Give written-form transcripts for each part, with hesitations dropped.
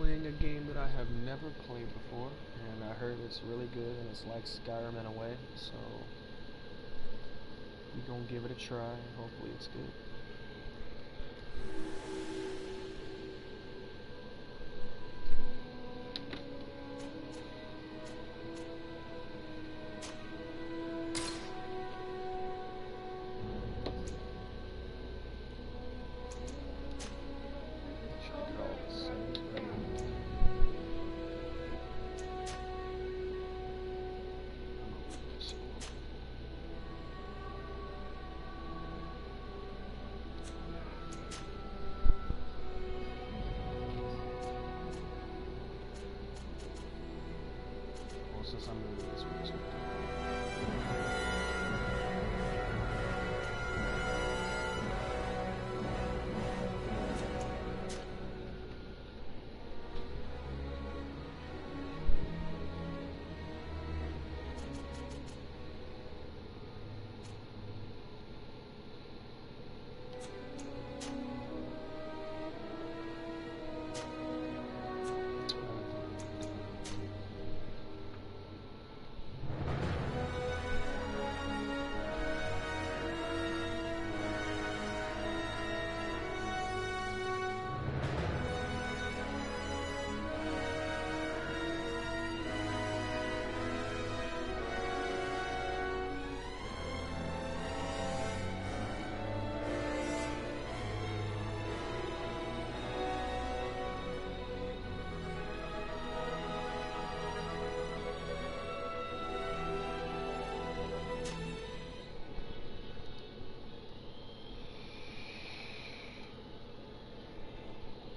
playing a game that I have never played before, and I heard it's really good and it's like Skyrim in a way, so we're gonna give it a try and hopefully it's good. Since I'm new to this, we're just gonna do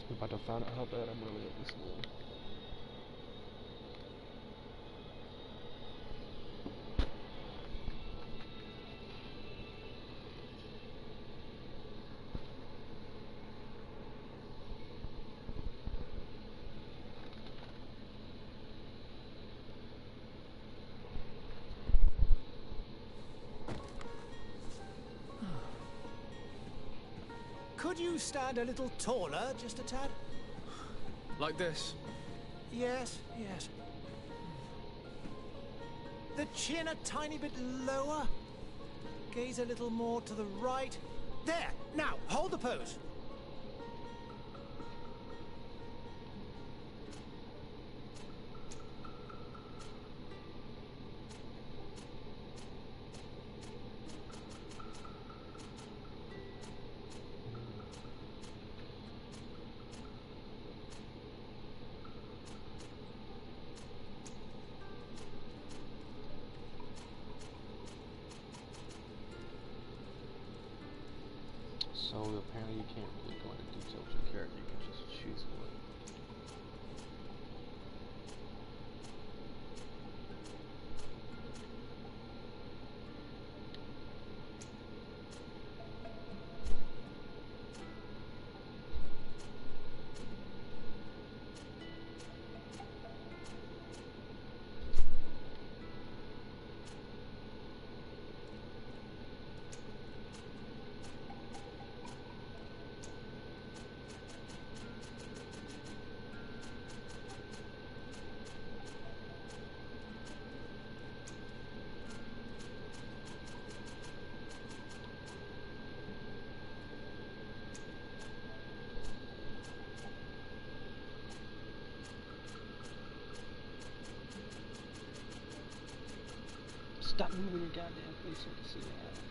I'm about to find out how bad I'm really at this game. Could you stand a little taller, just a tad? Like this? Yes, yes. The chin a tiny bit lower. Gaze a little more to the right. There! Now, hold the pose. So apparently you can't really go into detail with your character, you can just choose one. Stop moving your goddamn face so I can see your eyes.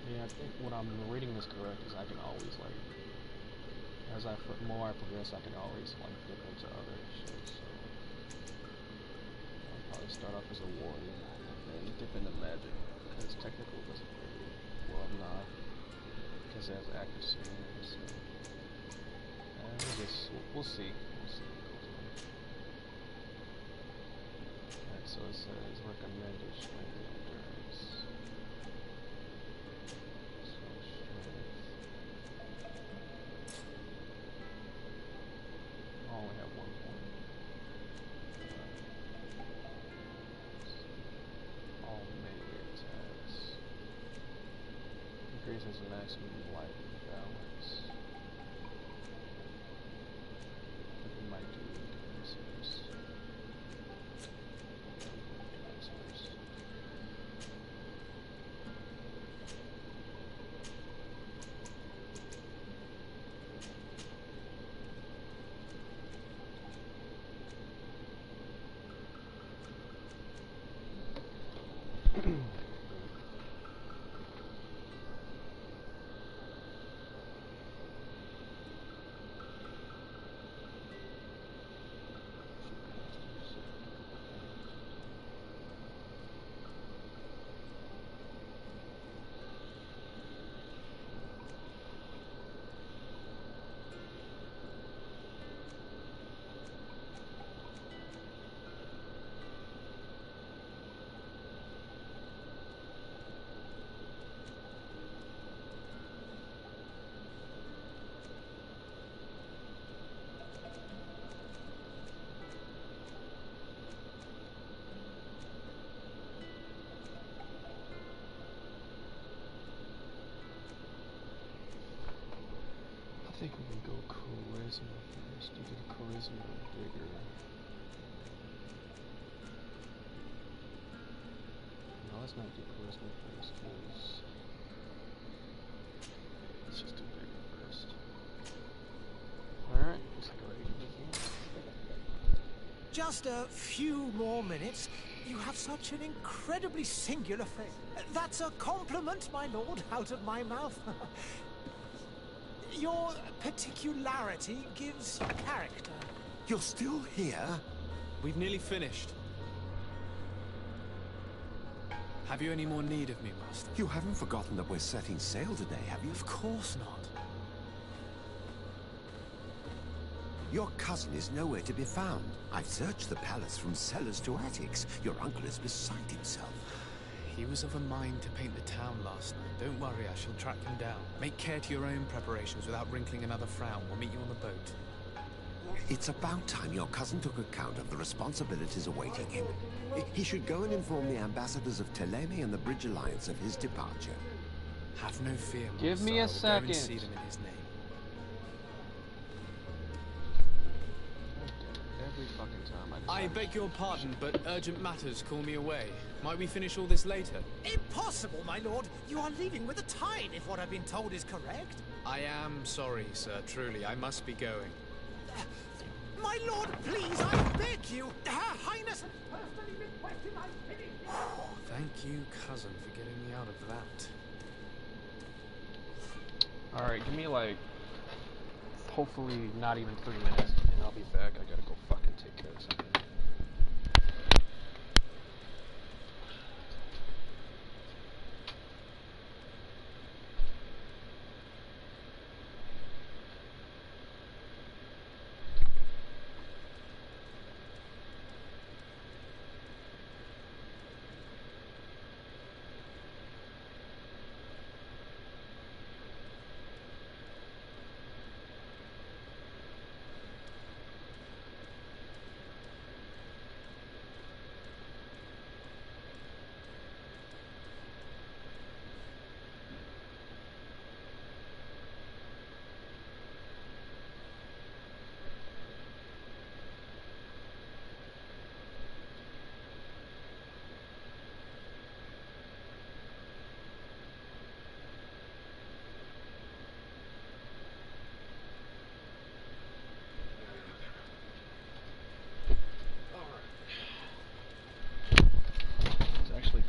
Yeah, I think what I'm reading is correct is I can always like, more I progress, I can always like dip into other shit. So I'll probably start off as a warrior and then dip into magic because technical doesn't really, well, nah, because it has accuracy in it. So we'll see what goes on. Alright, so it says recommended strength and endurance. So strength. I only have 1 point. All melee attacks. Increases maximum life and balance. I think we might do this first. I think we can go charisma first. You get charisma bigger. No, let's not do charisma first, because let's just do bigger first. Alright, looks like we're ready to begin. Just a few more minutes. You have such an incredibly singular face. That's a compliment, my lord, out of my mouth. Your particularity gives character. You're still here? We've nearly finished. Have you any more need of me, Master? You haven't forgotten that we're setting sail today, have you? Of course not. Your cousin is nowhere to be found. I've searched the palace from cellars to attics. Your uncle is beside himself. He was of a mind to paint the town last night. Don't worry, I shall track him down. Make care to your own preparations without wrinkling another frown. We'll meet you on the boat. It's about time your cousin took account of the responsibilities awaiting him. He should go and inform the ambassadors of Teleme and the Bridge Alliance of his departure. Have no fear, Master. Give me a second. I will go and see them in his name. Every fucking time I beg your pardon, but urgent matters call me away. Might we finish all this later? Impossible, my lord. You are leaving with a tide, if what I've been told is correct. I am sorry, sir. Truly, I must be going. My lord, please, I beg you. Her Highness has personally requested I finish. Thank you, cousin, for getting me out of that. Alright, give me like, hopefully not even 3 minutes, and I'll be back. I gotta go fucking take care of something.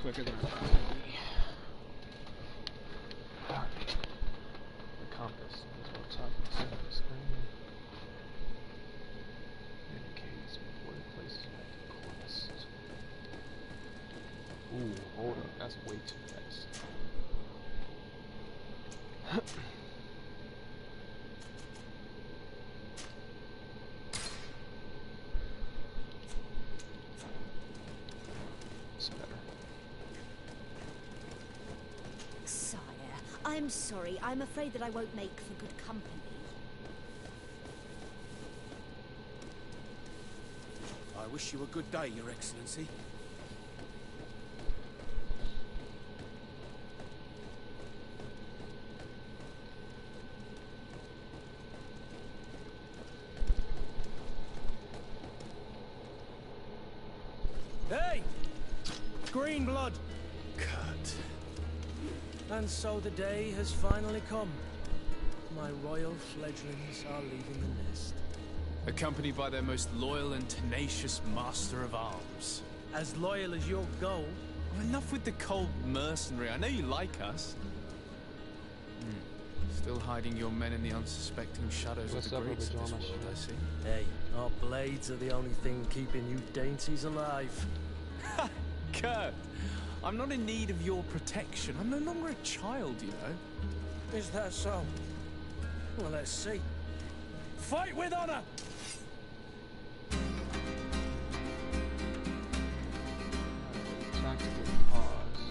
Quicker than I thought it would be. way too fast. It's better. Sire, I'm sorry. I'm afraid that I won't make for good company. I wish you a good day, Your Excellency. Hey! Green blood! Cut. And so the day has finally come. My royal fledglings are leaving the nest. Accompanied by their most loyal and tenacious master of arms. As loyal as your gold. Oh, enough with the cold mercenary. I know you like us. Still hiding your men in the unsuspecting shadows What's of the up, greats of this Pajama world, Shop? I see. Hey, our blades are the only thing keeping you dainties alive. Kurt, I'm not in need of your protection. I'm no longer a child, you know. Is that so? Well, let's see. Fight with honor! Tactical pause.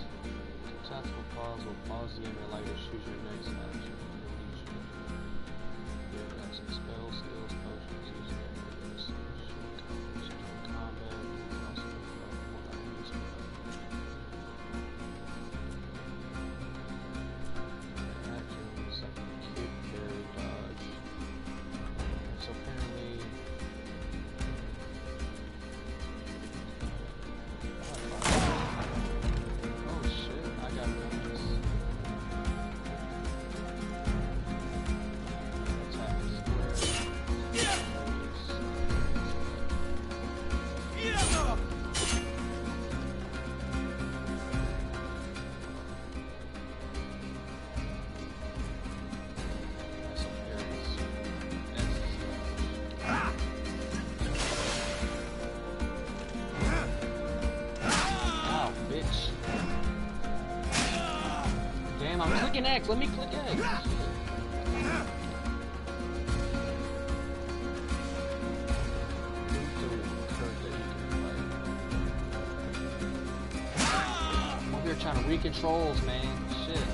Tactical pause will pause the game and allow you to choose your next action. That's spells, skills, potions, use areas, combat, and also what I use for actions, I can kick, parry, dodge. So apparently oh shit, I got this. Attack square. Some parries. Ow, bitch. Damn, I'm clicking X. Let me click X. I'm over here trying to read controls, man. Shit.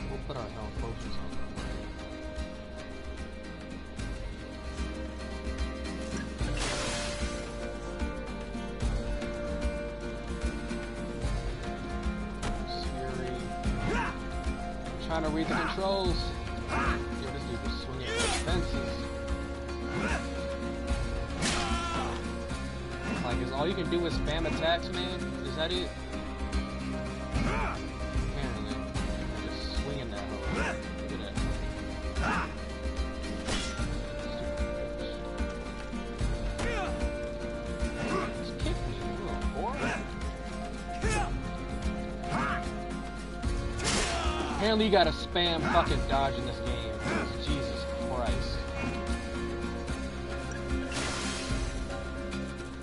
We'll put our health potions on the way. Fury. I'm trying to read the controls. Yo, this dude was swinging for fences. Like, is all you can do is spam attacks, man? Is that it? Apparently. I'm just swinging that hoe. Look at that. Just kick me, you little whore. Apparently you gotta spam fucking dodge in this game. Jesus Christ.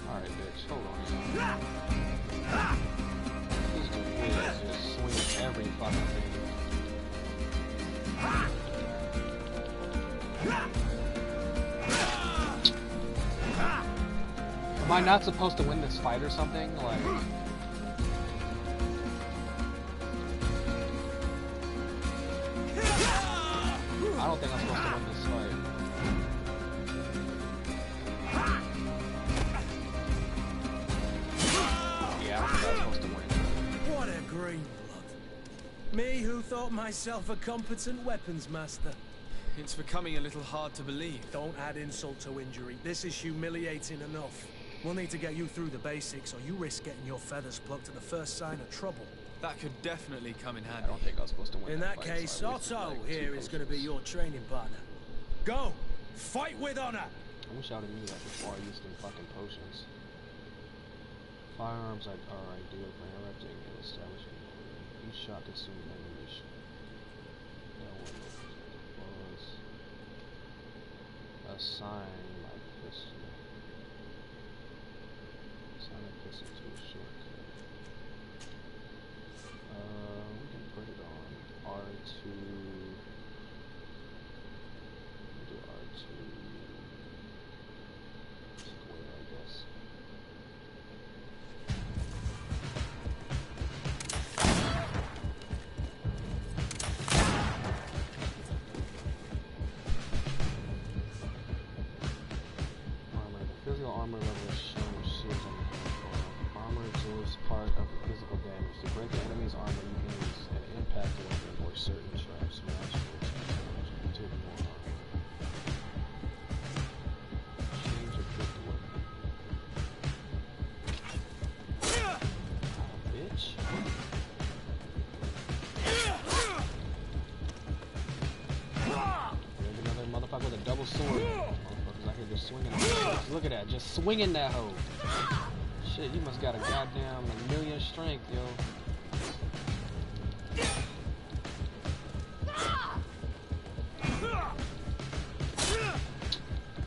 Alright, bitch. Hold on. This dude is just swinging every fucking thing. Am I not supposed to win this fight or something? Like... I don't think I'm supposed to win this fight. Yeah, I don't think I'm supposed to win. What a green blood. Me who thought myself a competent weapons master. It's becoming a little hard to believe. Don't add insult to injury. This is humiliating enough. We'll need to get you through the basics, or you risk getting your feathers plucked at the first sign of trouble. That could definitely come in I handy. don't think I was supposed to win In that fight, case, so I wasted, Otto like, here 2 is going to be potions. your training partner. Go! Fight with honor! I wish I would've knew that before I used them fucking potions. Firearms are ideal for interrupting and establishing memory. Each shot consumes memory. No one was assigned my pistol. Assign a pistol to a shortcut. We can put it on R2. We'll do R2 square, I guess. Armor level is shown with shields on the control. Armor absorbs part of the physical damage. To break the enemy's armor, you can use an impact weapon or certain traps. To more armor. Change equipped weapon. Bitch. There's another motherfucker with a double sword. Just swinging. Look at that, just swinging that hoe. Shit, you must got a goddamn million strength, yo. By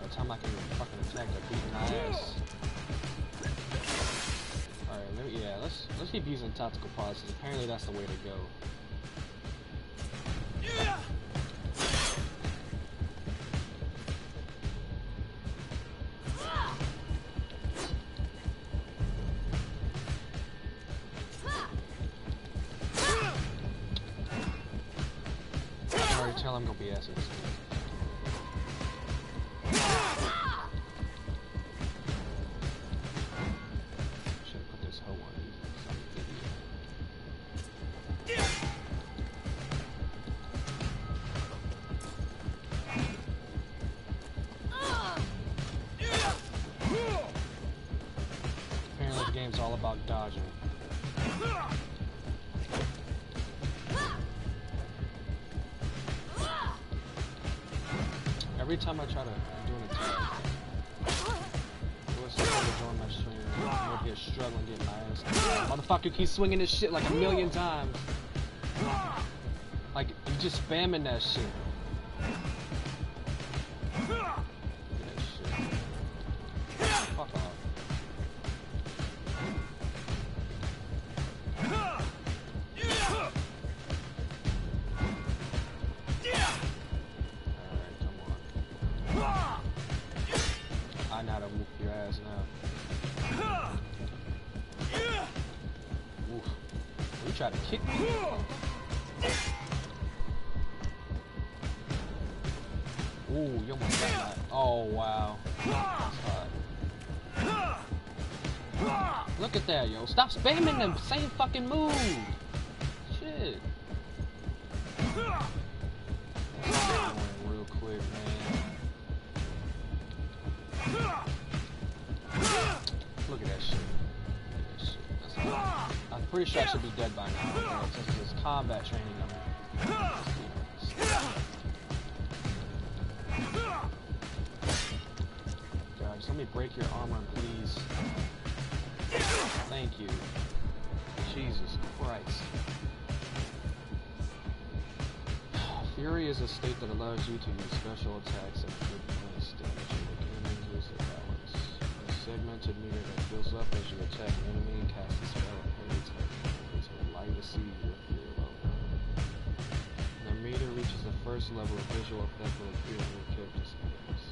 the time I can fucking attack, they're beating my ass. Alright, yeah, let's keep using tactical pauses. Apparently that's the way to go. Tell him go BS it. Should put this hoe on some idiot. Apparently the game's all about dodging. Every time I try to do an attack, join my stream, I'm here struggling getting my ass. Motherfucker keeps swinging this shit like a million times. Like, you just spamming that shit. Look at that shit. Fuck off. I know how to whoop your ass now. Oof. You try to kick me. Ooh, you almost got that. Oh, wow. That's hot. Look at that, yo. Stop spamming them same fucking move. Shit. Real quick, man. Look at that shit. I'm pretty sure I should be dead by now. Since it's combat training. God, just let me break your armor, please. Thank you. Jesus Christ. Fury is a state that allows you to use special attacks and bonus damage and make enemies lose their balance. A segmented meter that fills up as you attack an enemy and cast a spell at any time. It's a light to see your Fury level. The meter reaches the first level of visual effect will appear on your character's face.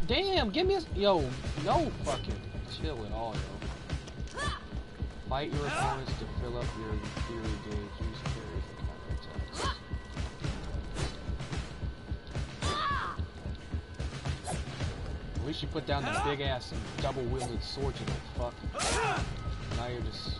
Damn, give me a... Yo, no fucking chill at all, yo. Fight your opponents to fill up your Fury gauge. Use parry for counterattacks. At least you put down the big ass double wielded sword, you know, fuck. Now you're just...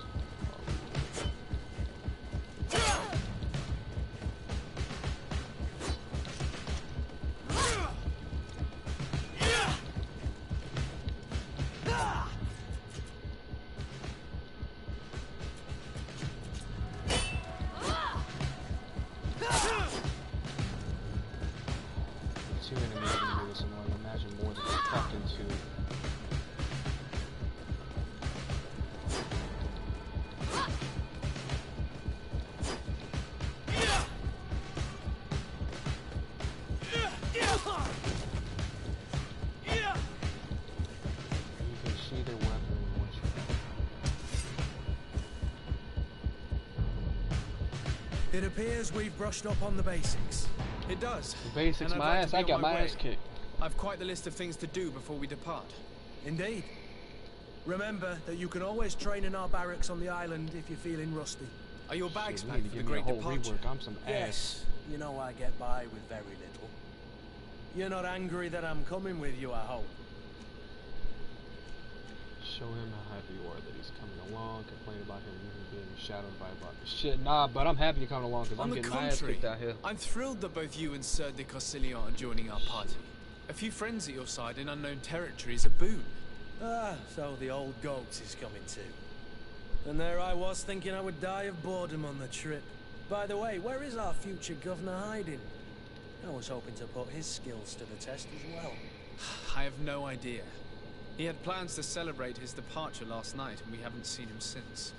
2 enemies are gonna be this annoying. Imagine more than fucking 2. It appears we've brushed up on the basics. It does. The basics, And I'd my like ass. to be I on got my way. ass kicked. I've quite the list of things to do before we depart. Indeed. Remember that you can always train in our barracks on the island if you're feeling rusty. Are your bags Shit, you packed need for to the give me a great whole departure? rework. I'm some ass. Yes, you know I get by with very little. You're not angry that I'm coming with you, I hope. Show him how happy you are that he's coming along. Complain about him being shadowed by a lot of shit. Nah, but I'm happy you're coming along because I'm getting my ass kicked out here. I'm thrilled that both you and Sir de Corsilion are joining our party. A few friends at your side in unknown territory is a boon. Ah, so the old goat is coming too. And there I was thinking I would die of boredom on the trip. By the way, where is our future governor hiding? I was hoping to put his skills to the test as well. I have no idea. He had plans to celebrate his departure last night, and we haven't seen him since.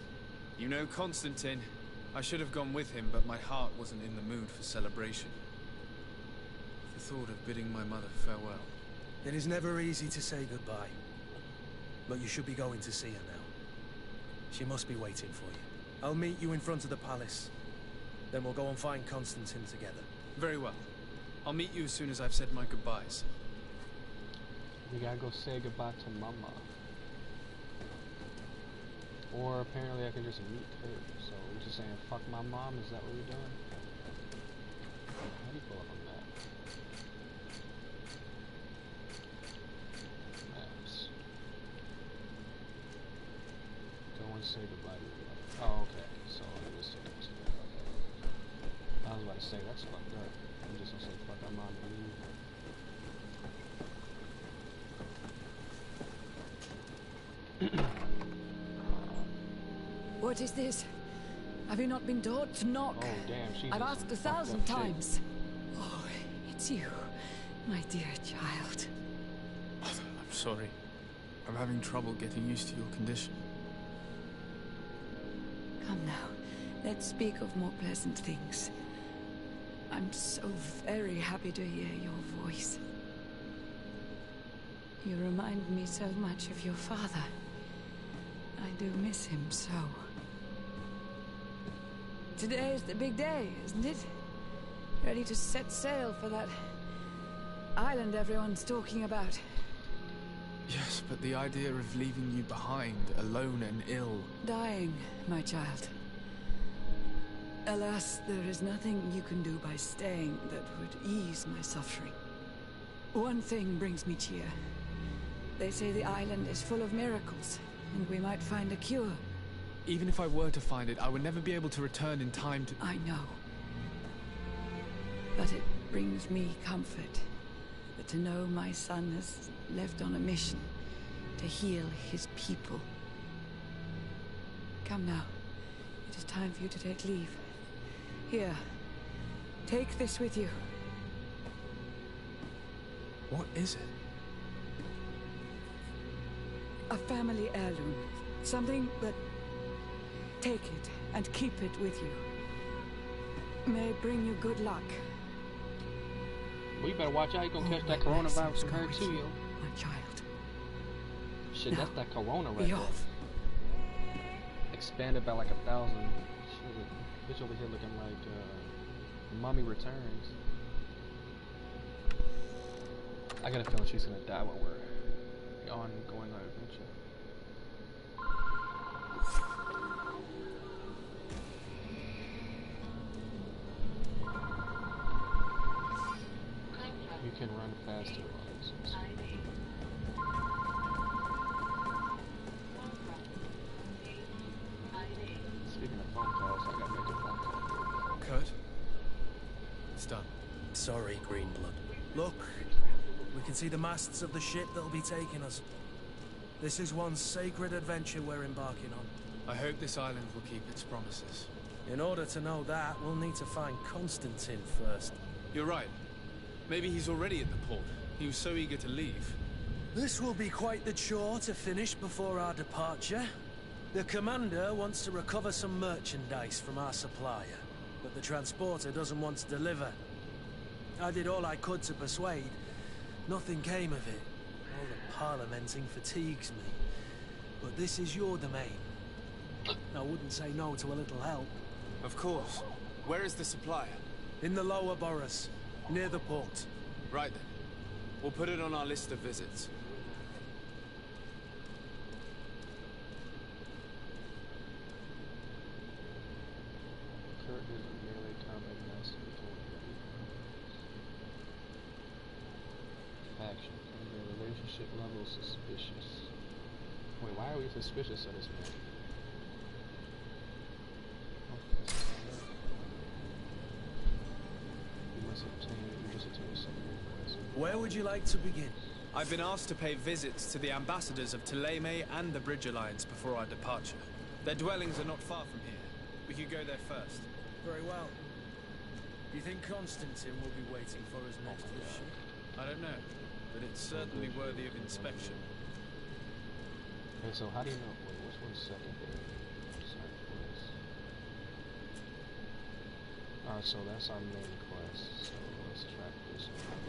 You know Constantine. I should have gone with him, but my heart wasn't in the mood for celebration. The thought of bidding my mother farewell. It is never easy to say goodbye. But you should be going to see her now. She must be waiting for you. I'll meet you in front of the palace. Then we'll go and find Constantine together. Very well. I'll meet you as soon as I've said my goodbyes. We gotta go say goodbye to Mama. Or apparently I can just meet her. So we're just saying fuck my mom, is that what we're doing? How do you pull up a map? Maps. Go and say goodbye to your mother. Oh, okay. So it is I was about to say that's fucked up. I'm just gonna say fuck my mom and leave. What is this? Have you not been taught to knock? Oh damn, she's I've just asked some 1,000 fucked up times. Oh, it's you, my dear child. I'm sorry. I'm having trouble getting used to your condition. Come now, let's speak of more pleasant things. I'm so very happy to hear your voice. You remind me so much of your father. I do miss him so. Today is the big day, isn't it? Ready to set sail for that island everyone's talking about. Yes, but the idea of leaving you behind, alone and ill... Dying, my child. Alas, there is nothing you can do by staying that would ease my suffering. One thing brings me cheer. They say the island is full of miracles, and we might find a cure. Even if I were to find it, I would never be able to return in time to... I know. But it brings me comfort to know my son has left on a mission to heal his people. Come now. It is time for you to take leave. Here. Take this with you. What is it? A family heirloom. Something that... Take it and keep it with you. May it bring you good luck. Well, you better watch out. You gonna catch that My coronavirus blessings from her go with too, you, yo. my child. Shit, Now, that's that corona right be there. off. Expanded by like 1,000. Shit, bitch over here looking like Mummy Returns. I got a feeling she's gonna die while we're going on our adventure. You can run faster while this is. Speaking of phone calls, I gotta make a phone call. Kurt? It's done. Sorry, Greenblood. Look, we can see the masts of the ship that'll be taking us. This is one sacred adventure we're embarking on. I hope this island will keep its promises. In order to know that, we'll need to find Constantine first. You're right. Maybe he's already at the port. He was so eager to leave. This will be quite the chore to finish before our departure. The commander wants to recover some merchandise from our supplier, but the transporter doesn't want to deliver. I did all I could to persuade. Nothing came of it. All the parliamenting fatigues me. But this is your domain. I wouldn't say no to a little help. Of course. Where is the supplier? In the lower boroughs, near the port. Right then. We'll put it on our list of visits. Kurt is a melee combat master between faction. And their relationship level is suspicious. Wait, why are we suspicious of this man? Oh, that's not right. You just obtained something. Where would you like to begin? I've been asked to pay visits to the ambassadors of Thélème and the Bridge Alliance before our departure. Their dwellings are not far from here. We could go there first. Very well. Do you think Constantine will be waiting for us next issue? I don't know, but it's certainly worthy of inspection. Okay, so how do you know? Wait, which one's secondary? Alright, so that's our main quest. So let's track this one.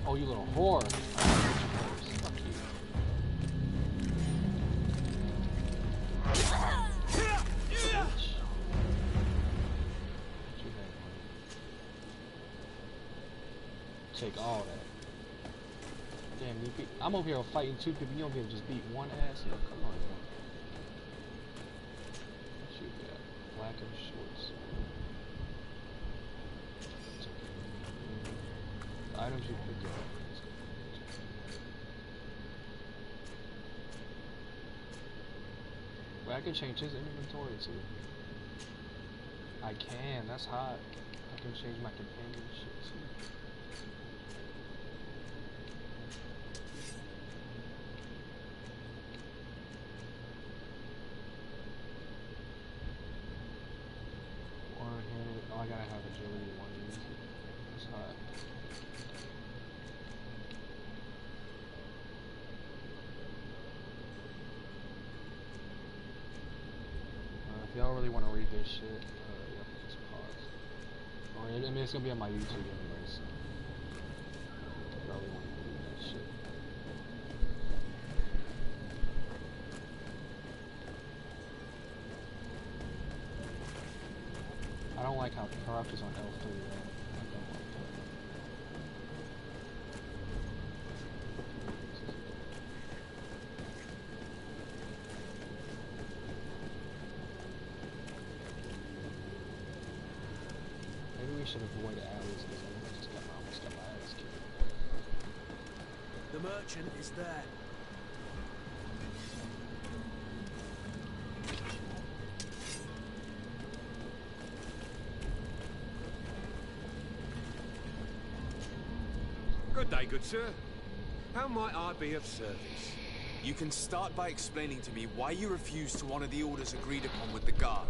Oh, you little whore. Fuck you. Take all that. Damn, you beat. I'm over here fighting two people. You don't get to just beat one ass. No, come on, man. What you got? Lack of shorts. The items you picked up. Well, I can change his inventory too. I can. That's hot. I can change my companion shit too. Oh, I gotta have agility one use it. That's hot. If y'all really want to read this shit, you have to just pause. Or I mean, it's gonna be on my YouTube anyway, so if y'all really want to read that shit. I don't like how corrupt is on L3 though. I don't like that. Maybe we should avoid alleys because I almost got my ass kicked. The merchant is there. Good day, good sir. How might I be of service? You can start by explaining to me why you refuse to honor the orders agreed upon with the guard.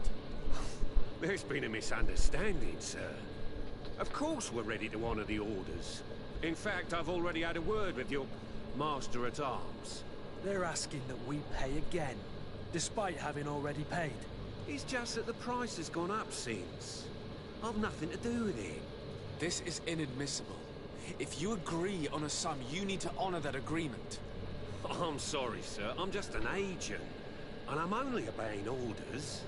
There's been a misunderstanding, sir. Of course we're ready to honor the orders. In fact, I've already had a word with your master-at-arms. They're asking that we pay again, despite having already paid. It's just that the price has gone up since. I've nothing to do with it. This is inadmissible. If you agree on a sum, you need to honor that agreement. I'm sorry, sir. I'm just an agent. And I'm only obeying orders.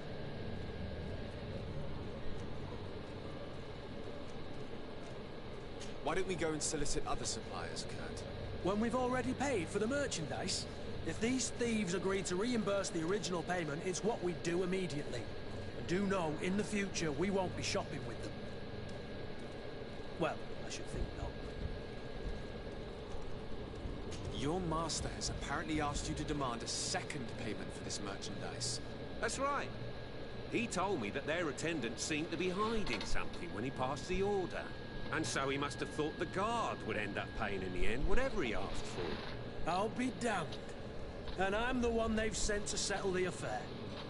Why don't we go and solicit other suppliers, Kurt? When we've already paid for the merchandise? If these thieves agree to reimburse the original payment, it's what we do immediately. And do know, in the future, we won't be shopping with them. Well, I should think not. Your master has apparently asked you to demand a second payment for this merchandise. That's right. He told me that their attendant seemed to be hiding something when he passed the order. And so he must have thought the guard would end up paying in the end, whatever he asked for. I'll be damned. And I'm the one they've sent to settle the affair.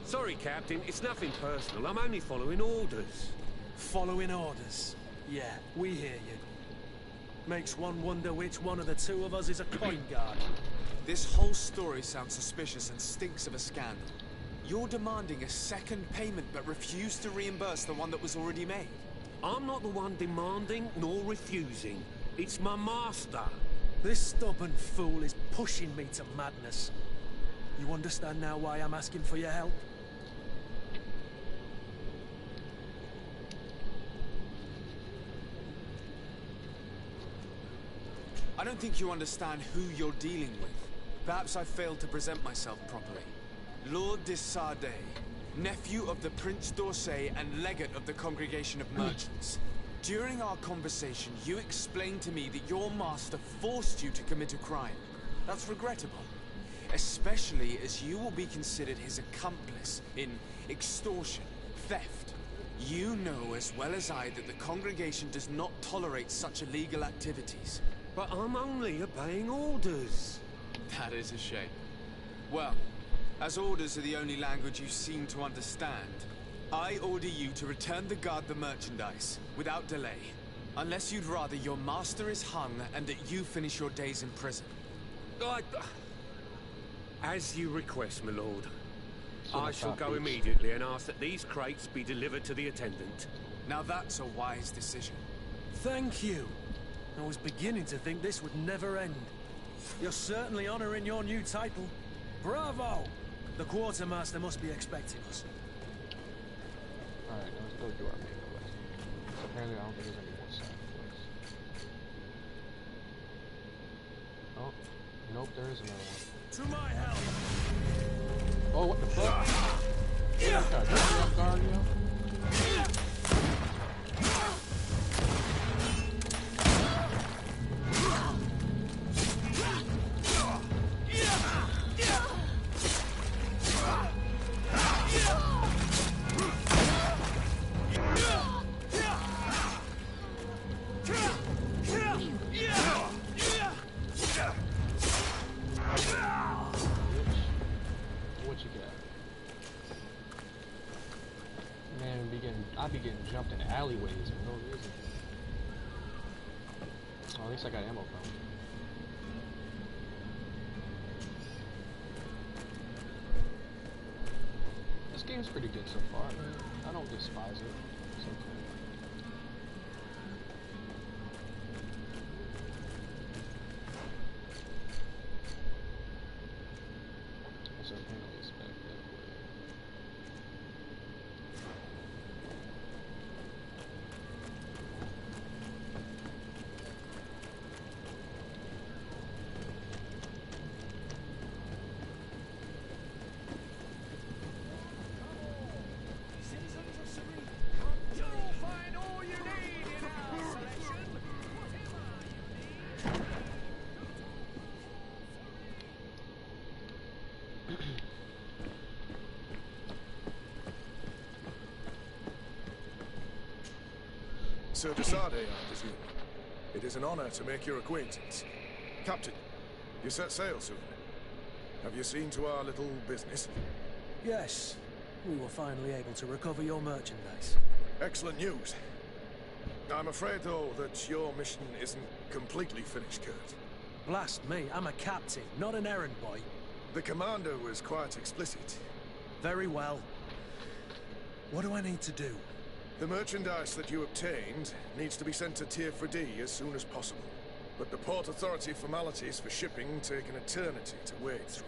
Sorry, Captain, it's nothing personal. I'm only following orders. Following orders? Yeah, we hear you. Makes one wonder which one of the two of us is a coin guard. This whole story sounds suspicious and stinks of a scandal. You're demanding a second payment but refuse to reimburse the one that was already made. I'm not the one demanding nor refusing. It's my master. This stubborn fool is pushing me to madness. You understand now why I'm asking for your help? I don't think you understand who you're dealing with. Perhaps I failed to present myself properly. Lordofdirtysocks, nephew of the Prince d'Orsay and legate of the Congregation of Merchants. During our conversation, you explained to me that your master forced you to commit a crime. That's regrettable. Especially as you will be considered his accomplice in extortion, theft. You know as well as I that the congregation does not tolerate such illegal activities. But I'm only obeying orders. That is a shame. Well, as orders are the only language you seem to understand, I order you to return the guard the merchandise, without delay. Unless you'd rather your master is hung and that you finish your days in prison. As you request, my lord. So I shall go copies. immediately and ask that these crates be delivered to the attendant. Now that's a wise decision. Thank you. I was beginning to think this would never end. You're certainly honoring your new title. Bravo! The quartermaster must be expecting us. Alright, now let's go do our main quest. So apparently I don't think there's any more side quests. Oh, nope, there is another one. To my help! Oh, what the fuck? Yeah. Got me off guard, yo. What you got? Man, I be getting jumped in alleyways for no reason. Oh, at least I got ammo from it. This game's pretty good so far, man. I don't despise it. It's okay. So penalties back that way. You'll find all you need in our selection. Sir Desade, I presume. It is an honor to make your acquaintance. Captain, you set sail soon. Have you seen to our little business? Yes, we were finally able to recover your merchandise. Excellent news. I'm afraid, though, that your mission isn't completely finished, Kurt. Blast me, I'm a captain, not an errand boy. The commander was quite explicit. Very well. What do I need to do? The merchandise that you obtained needs to be sent to Tier 4D as soon as possible. But the Port Authority formalities for shipping take an eternity to wade through.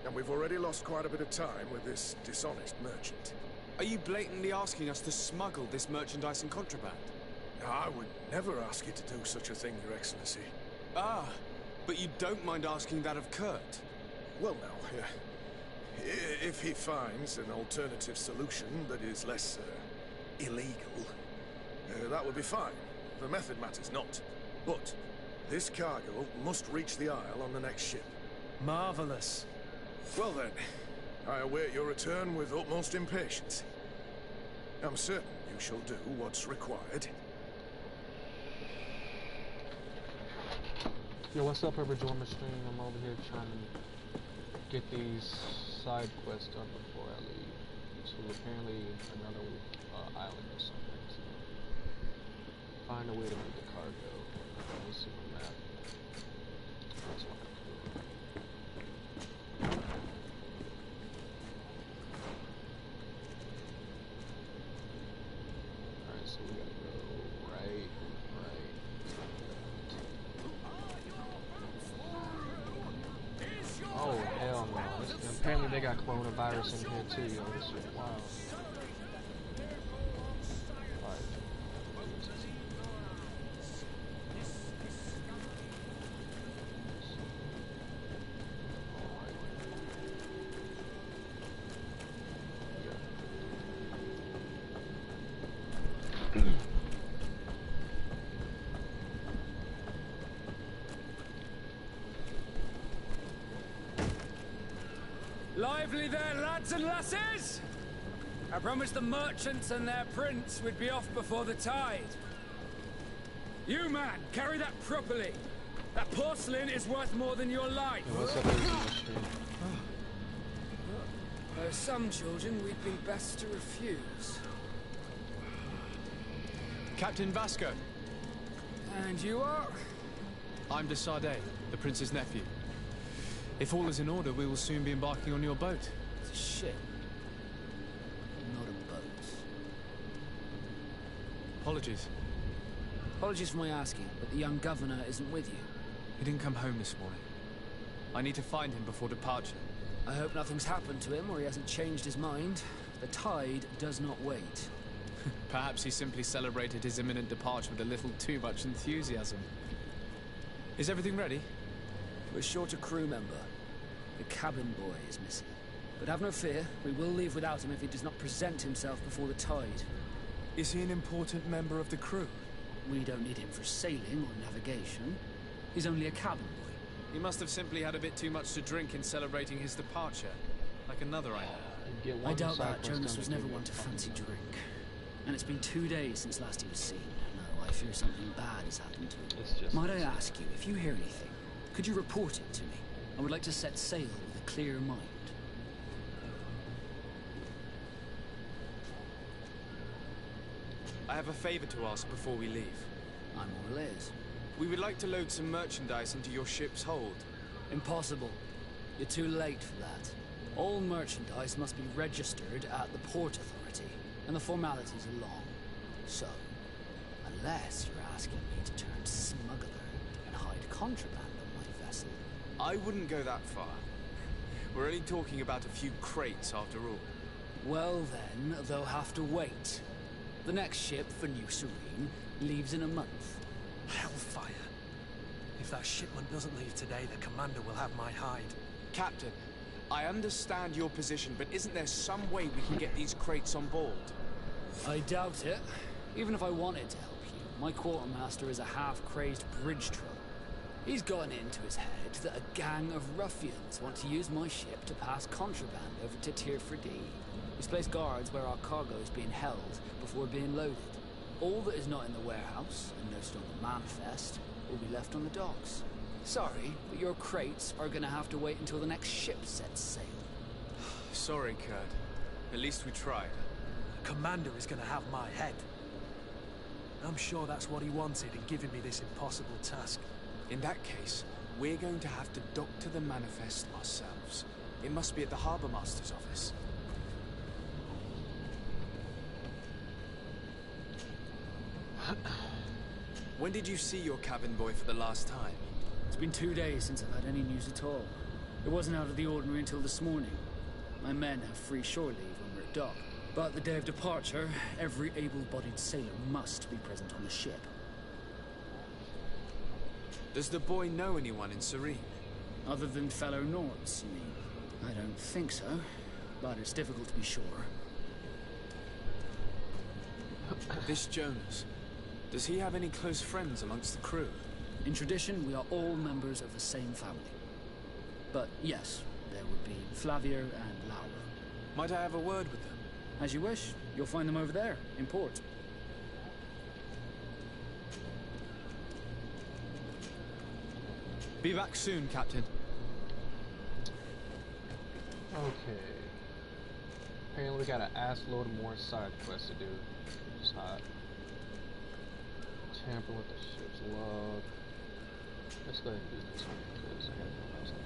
And we've already lost quite a bit of time with this dishonest merchant. Are you blatantly asking us to smuggle this merchandise and contraband? I would never ask you to do such a thing, Your Excellency. Ah, but you don't mind asking that of Kurt? Well, now, if he finds an alternative solution that is less illegal, that would be fine. The method matters not. But this cargo must reach the Isle on the next ship. Marvelous. Well then, I await your return with utmost impatience. I'm certain you shall do what's required. Yo, what's up, Herbert Jordan Stream? I'm over here trying to get these side quests done before I leave to apparently another island or something. So find a way to move the cargo. Let me see my map. That's what I'm doing. Alright, so we gotta go right. Oh, hell no. Apparently they got coronavirus in here too, yo. This shit wild. Lively there, lads and lasses! I promised the merchants and their prince we'd be off before the tide. You, man, carry that properly. That porcelain is worth more than your life. Yo, what's up, everything? There are some children we'd be best to refuse. Captain Vasco. And you are? I'm de Sardet, the prince's nephew. If all is in order, we will soon be embarking on your boat. It's a ship. Not a boat. Apologies. Apologies for my asking, but the young governor isn't with you. He didn't come home this morning. I need to find him before departure. I hope nothing's happened to him or he hasn't changed his mind. The tide does not wait. Perhaps he simply celebrated his imminent departure with a little too much enthusiasm. Is everything ready? We're short a crew member. The cabin boy is missing. But have no fear, we will leave without him if he does not present himself before the tide. Is he an important member of the crew? We don't need him for sailing or navigation. He's only a cabin boy. He must have simply had a bit too much to drink in celebrating his departure. Like another I know. I doubt that. Jonas was never one to fancy drink. And it's been 2 days since last he was seen. No, I fear something bad has happened to him. Might I ask you, if you hear anything, could you report it to me? I would like to set sail with a clear mind. I have a favor to ask before we leave. I'm all ears. We would like to load some merchandise into your ship's hold. Impossible. You're too late for that. All merchandise must be registered at the Port Authority, and the formalities are long. So, unless you're asking me to turn smuggler and hide contraband on my vessel. I wouldn't go that far. We're only talking about a few crates after all. Well then, they'll have to wait. The next ship for New Serene leaves in a month. Hellfire. If that shipment doesn't leave today, the commander will have my hide. Captain, I understand your position, but isn't there some way we can get these crates on board? I doubt it. Even if I wanted to help you, my quartermaster is a half-crazed bridge troll. He's gotten into his head that a gang of ruffians want to use my ship to pass contraband over to Tier 4D. He's placed guards where our cargo is being held before being loaded. All that is not in the warehouse, and no stone manifest, will be left on the docks. Sorry, but your crates are gonna have to wait until the next ship sets sail. Sorry, Kurt. At least we tried. The commander is gonna have my head. I'm sure that's what he wanted in giving me this impossible task. In that case, we're going to have to dock to the manifest ourselves. It must be at the Harbour Master's office. When did you see your cabin boy for the last time? It's been 2 days since I've had any news at all. It wasn't out of the ordinary until this morning. My men have free shore leave when we're at dock. But the day of departure, every able-bodied sailor must be present on the ship. Does the boy know anyone in Serene? Other than fellow Nords, you mean? I don't think so, but it's difficult to be sure. This Jonas, does he have any close friends amongst the crew? In tradition, we are all members of the same family. But yes, there would be Flavio and Laura. Might I have a word with them? As you wish. You'll find them over there, in port. Be back soon, Captain. Okay. Apparently we got an assload more side quests to do. It's hot. Tamper with the ship's log. Let's go ahead and do this one because I gotta know what I was doing.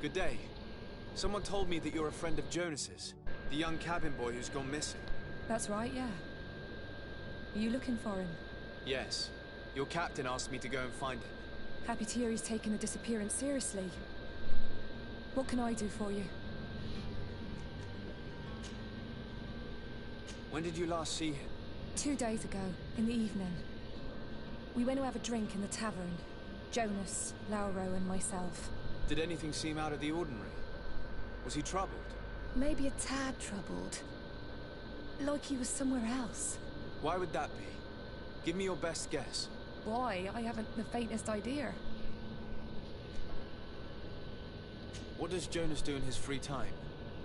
Good day. Someone told me that you're a friend of Jonas's, the young cabin boy who's gone missing. That's right, yeah. Are you looking for him? Yes. Your captain asked me to go and find him. Happy to hear he's taken the disappearance seriously. What can I do for you? When did you last see him? 2 days ago, in the evening. We went to have a drink in the tavern. Jonas, Lauro and myself. Did anything seem out of the ordinary? Was he troubled? Maybe a tad troubled. Like he was somewhere else. Why would that be? Give me your best guess. Why? I haven't the faintest idea. What does Jonas do in his free time,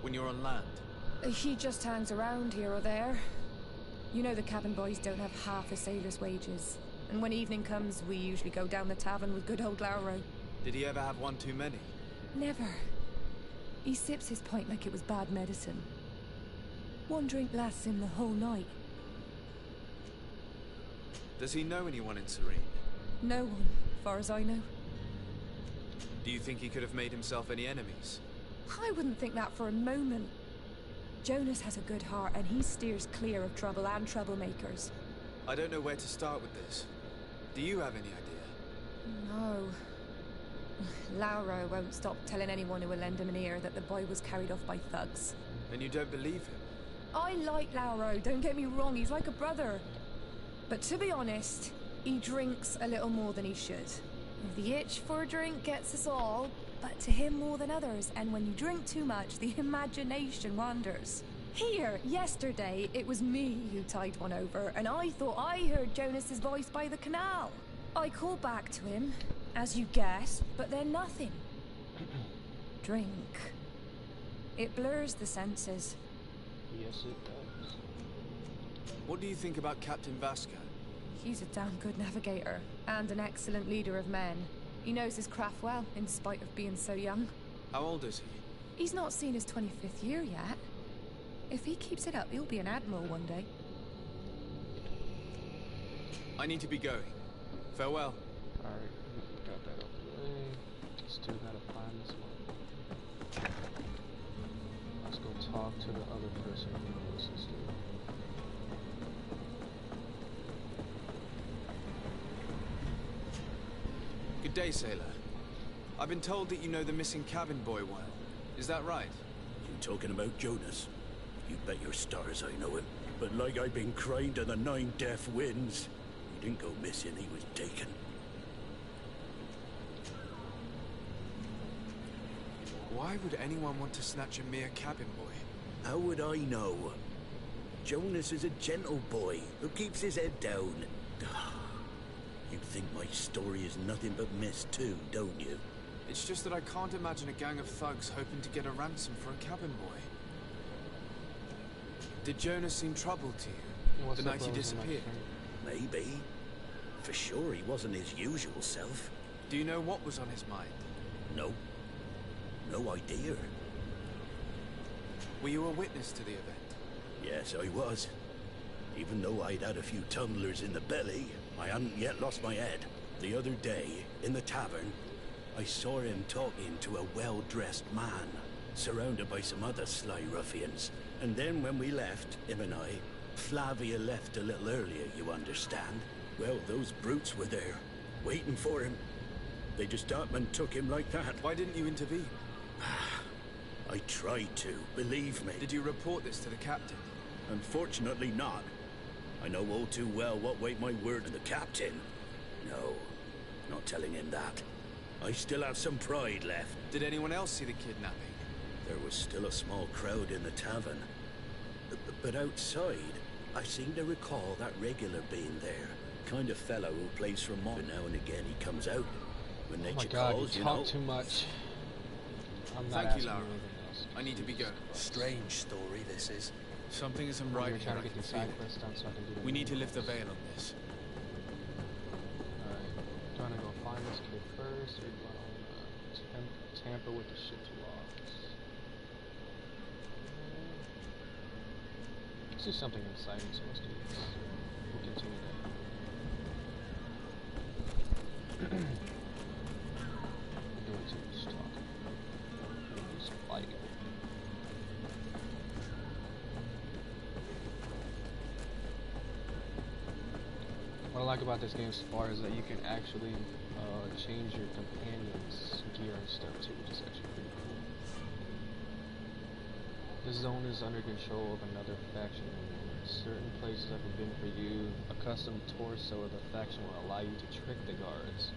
when you're on land? He just hangs around here or there. You know the cabin boys don't have half a sailor's wages. And when evening comes, we usually go down the tavern with good old Lauro. Did he ever have one too many? Never. He sips his pint like it was bad medicine. One drink lasts him the whole night. Does he know anyone in Serene? No one, far as I know. Do you think he could have made himself any enemies? I wouldn't think that for a moment. Jonas has a good heart and he steers clear of trouble and troublemakers. I don't know where to start with this. Do you have any idea? No. Lauro won't stop telling anyone who will lend him an ear that the boy was carried off by thugs. And you don't believe him? I like Lauro, don't get me wrong, he's like a brother. But to be honest, he drinks a little more than he should. The itch for a drink gets us all, but to him more than others, and when you drink too much, the imagination wanders. Here, yesterday, it was me who tied one over, and I thought I heard Jonas's voice by the canal. I called back to him, as you guessed, but then nothing. Drink. It blurs the senses. Yes, it does. What do you think about Captain Vasco? He's a damn good navigator, and an excellent leader of men. He knows his craft well, in spite of being so young. How old is he? He's not seen his 25th year yet. If he keeps it up, he'll be an admiral one day. I need to be going. Farewell. Alright, we got that out the way. Still gotta find this one. Let's go talk to the other person who knows this dude. Good day, sailor. I've been told that you know the missing cabin boy well. Is that right? You talking about Jonas? You bet your stars I know him. But like I've been crying to the 9 deaf winds, he didn't go missing, he was taken. Why would anyone want to snatch a mere cabin boy? How would I know? Jonas is a gentle boy who keeps his head down. You think my story is nothing but mist too, don't you? It's just that I can't imagine a gang of thugs hoping to get a ransom for a cabin boy. Did Jonas seem troubled to you, the night he disappeared? Maybe. For sure he wasn't his usual self. Do you know what was on his mind? No. No idea. Were you a witness to the event? Yes, I was. Even though I'd had a few tumblers in the belly, I hadn't yet lost my head. The other day, in the tavern, I saw him talking to a well-dressed man, surrounded by some other sly ruffians. And then when we left, him and I, Flavia left a little earlier, you understand. Well, those brutes were there, waiting for him. They just up and took him like that. Why didn't you intervene? I tried to, believe me. Did you report this to the captain? Unfortunately not. I know all too well what weight my word to the captain. No, not telling him that. I still have some pride left. Did anyone else see the kidnapping? There was still a small crowd in the tavern. But outside, I seem to recall that regular being there. Kind of fellow who plays for Mon. Now and again he comes out. When nature calls, you talk too much. I'm not Thank you, Lara. I need to be going. Strange story this is. Something isn't right here. Trying to get these side quests done so I can do We need to lift the veil on this. Alright, trying to go find this kid first. We're going to tamper with the ship's logs. Let's do something exciting, so let's do this. We'll continue that. We're doing too much talking. Do some fighting. What I like about this game so far is that you can actually change your companion's gear and stuff too, which is actually pretty cool. This zone is under control of another faction. Certain places have been for you. A custom torso of the faction will allow you to trick the guards.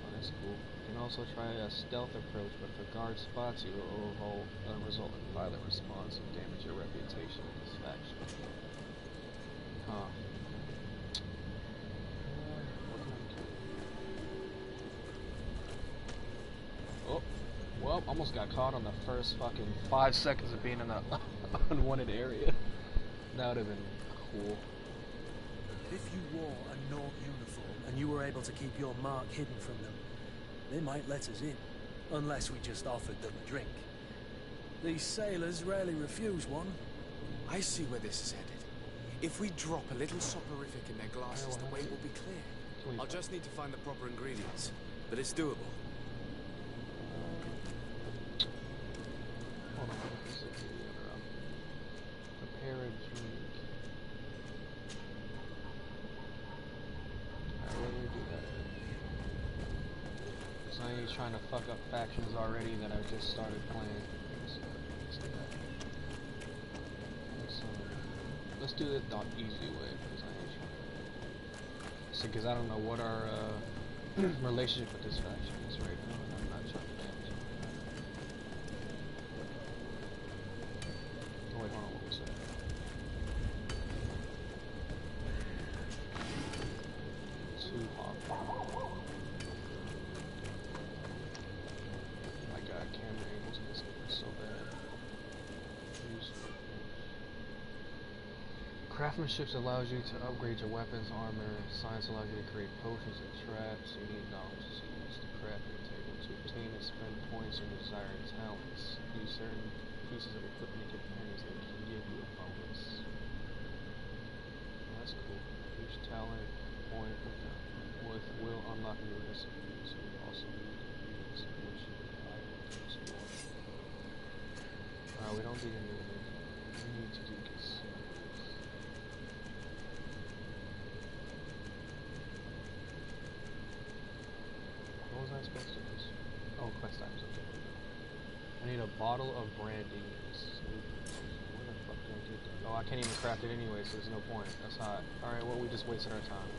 Oh, that's cool. You can also try a stealth approach, but if a guard spots you, it will result in violent response and damage your reputation in this faction. Huh. Oh, well, almost got caught on the first fucking 5 seconds of being in the unwanted area. That would have been cool. If you wore a Nord uniform and you were able to keep your mark hidden from them, they might let us in, unless we just offered them a drink. These sailors rarely refuse one. I see where this is headed. If we drop a little soporific in their glasses, the way will be clear. I'll just need to find the proper ingredients, but it's doable. Hold on, let's see the other prepare a drink. Alright, where do we do that? Because I ain't trying to fuck up factions already that I just started playing. Let's do that. Let's do it the easy way, because I ain't trying to. Because I don't know what our relationship with this faction is right now, and I'm not trying to damage it. Oh wait, hold on, what was that? Too hot. My god, camera angles in this game are so bad. Craftsmanship allows you to upgrade your weapons, armor. Science allows you to create potions and traps. You need knowledge to use the crafting table to obtain and spend points on desired talents. Use certain pieces of equipment and companions that can give you a bonus. That's cool. Each talent point will unlock new recipes. You also need ingredients which you provide to explore. We don't need any of these. We need to do this. What was I supposed to do? Oh, quest items, okay. I need a bottle of brandy. Where the fuck do I get that? Oh, I can't even craft it anyway, so there's no point. That's hot. Alright, well, we just wasted our time.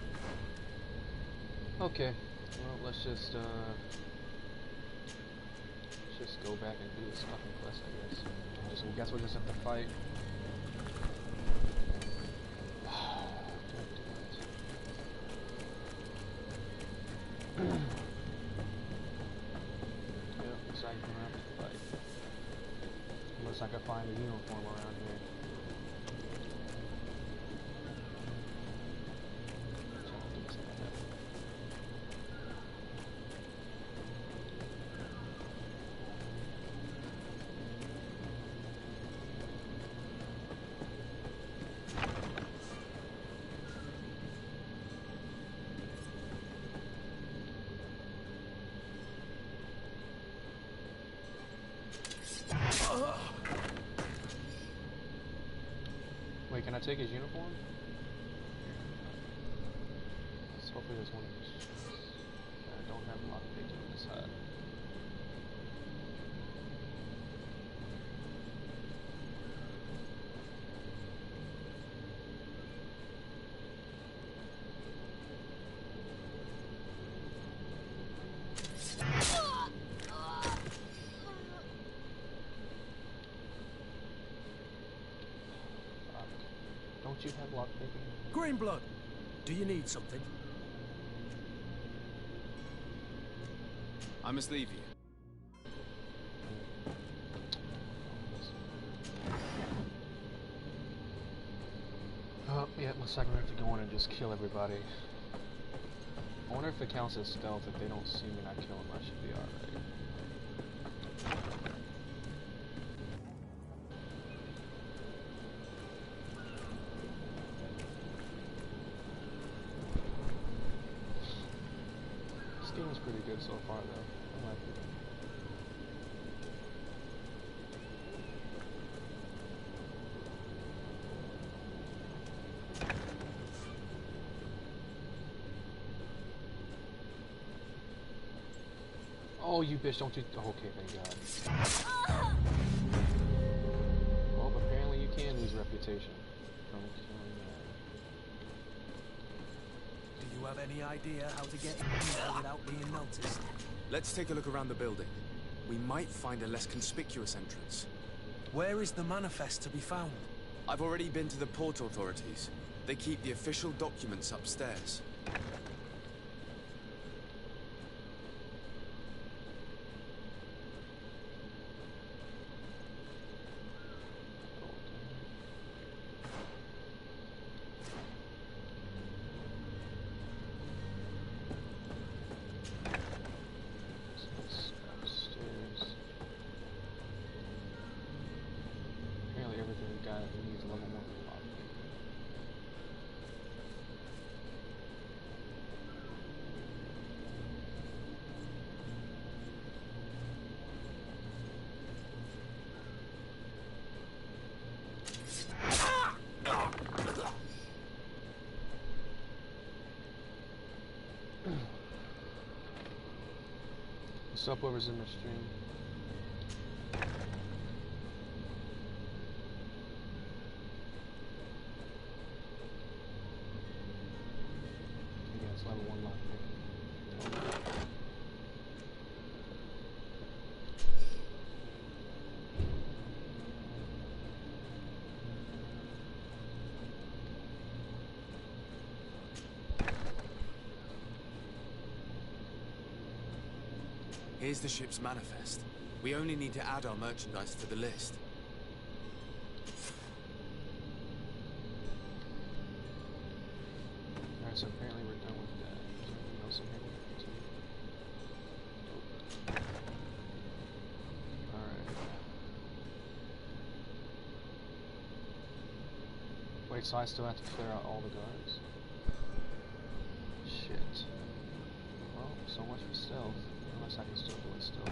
Okay. Well, let's just go back and do this fucking quest, I guess. I guess we'll just have to fight. Unless I can find a uniform around here. I take his uniform? Hopefully there's one of his chests. I don't have lockpicking in this hut. Don't you have lockpicking? Greenblood, do you need something? I must leave you. Oh, yeah, looks like we have to go in and just kill everybody. I wonder if it counts as stealth. If they don't see me and I kill them, I should be alright. This game is pretty good so far, though. I like it. Oh, you bitch, don't you... Oh, okay, thank God. Well, apparently you can lose reputation from killing Do you have any idea how to get in there without being noticed? Let's take a look around the building. We might find a less conspicuous entrance. Where is the manifest to be found? I've already been to the port authorities. They keep the official documents upstairs. upstairs. Apparently everything we got needs level 1 lockpick. What's up, whoever's in the stream? Yeah, it's level 1 lockpick. Here's the ship's manifest. We only need to add our merchandise to the list. Alright, so apparently we're done with that. Is there anything else in here? Nope. Alright. Wait, so I still have to clear out all the guards? Shit. Well, so much for stealth. Unless I can still do it still.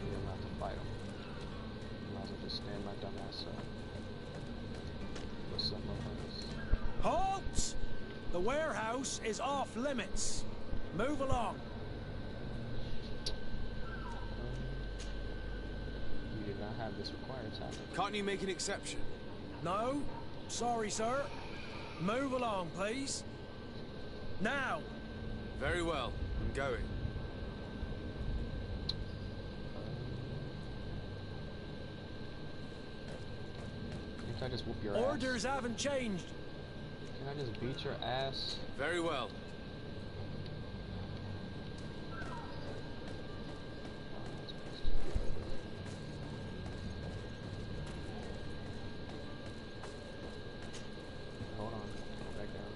Yeah, I'm gonna have to fight him. Might as well just stand my dumb ass up. What's up, motherfuckers? Halt! The warehouse is off limits. Move along. You did not have this required tactic. Can't you make an exception? No? Sorry, sir. Move along, please. Now! Very well. I'm going. Can I just whoop your ass? Orders haven't changed. Can I just beat your ass? Very well. Hold on. Go back down.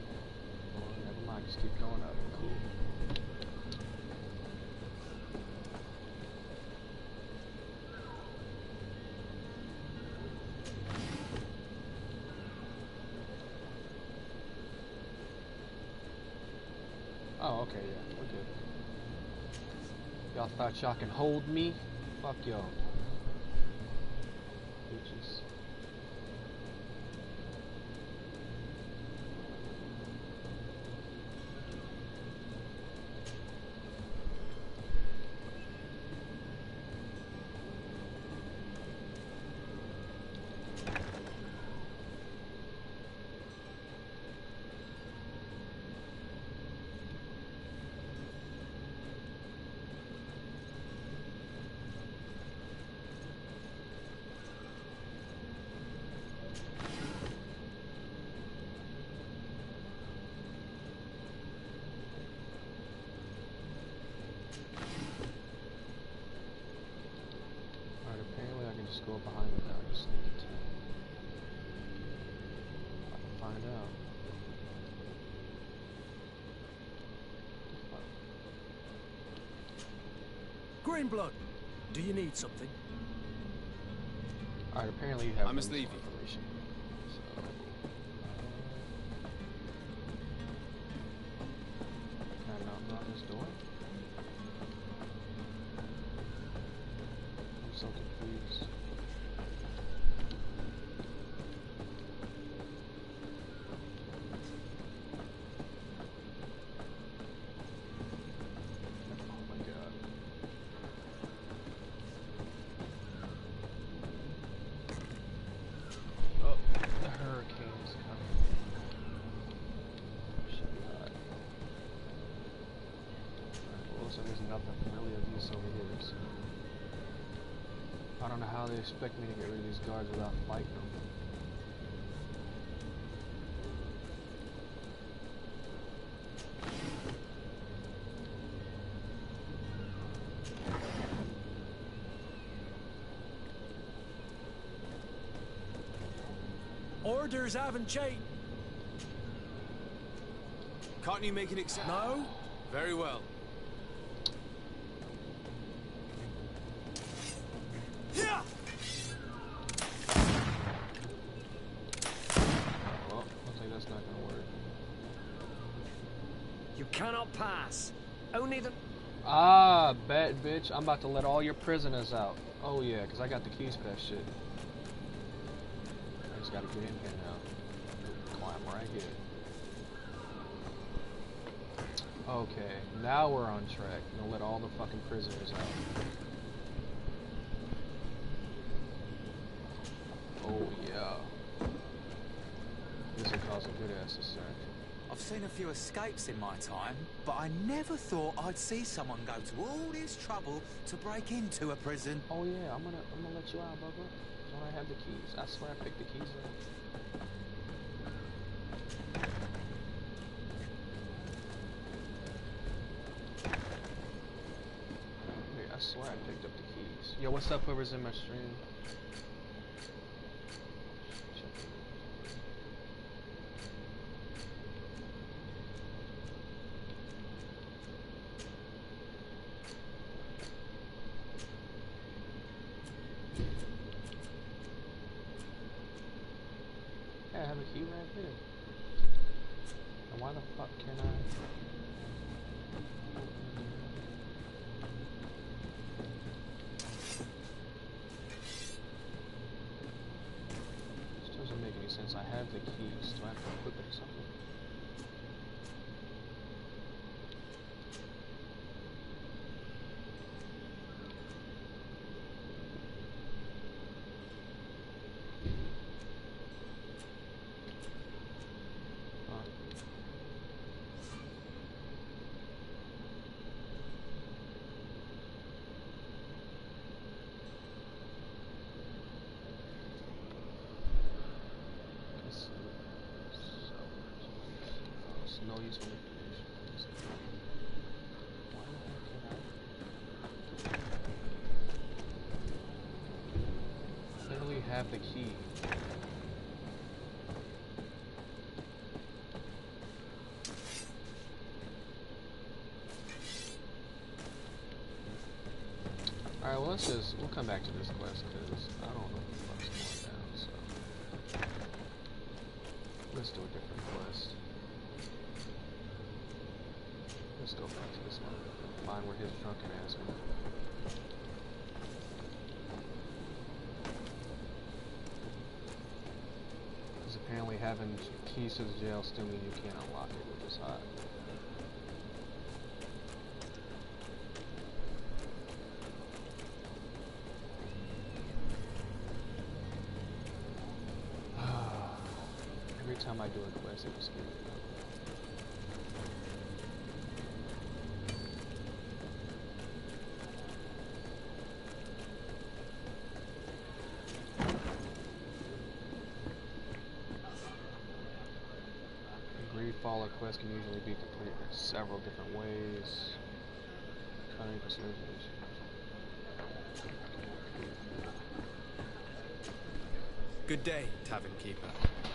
Hold on, never mind. Just keep going up. Cool. Okay, yeah, we're good. Y'all thought y'all can hold me? Fuck y'all. Bitches. Just go behind the tower and sneak attack. I can find out. Greenblood, do you need something? Alright, apparently you have I must leave you. information. So, can I knock on this door? I'm so confused. I don't know how they expect me to get rid of these guards without fighting them. Orders haven't changed. Can't you make an exception? No? Very well. Cannot pass. Only the... Ah, bet, bitch. I'm about to let all your prisoners out. Oh, yeah, because I got the keys for that shit. I just gotta get in here now. Climb right here. Okay, now we're on track. I'm gonna let all the fucking prisoners out. Oh, yeah. This will cause a good ass distraction. I've seen a few escapes in my time, but I never thought I'd see someone go to all this trouble to break into a prison. Oh yeah, I'm gonna let you out, Bubba. Don't I have the keys? I swear I picked the keys up. Yeah, I swear I picked up the keys. Yo, what's up, whoever's in my stream? I have a key right here. And why the fuck can I? This doesn't make any sense. I have the keys. Do I have to equip it or something? No use for manipulation. Why the heck can I literally have the key? Alright, well we'll come back to this quest because I don't know what the fuck's going down, so let's do a different quest. Let's go find where his drunken ass went. Because apparently having keys to the jail still means you can't unlock it, which is hot. Every time I do a quest, it just gives me Greedfall quest can usually be completed in several different ways. Cutting percentage. Good day, tavern keeper.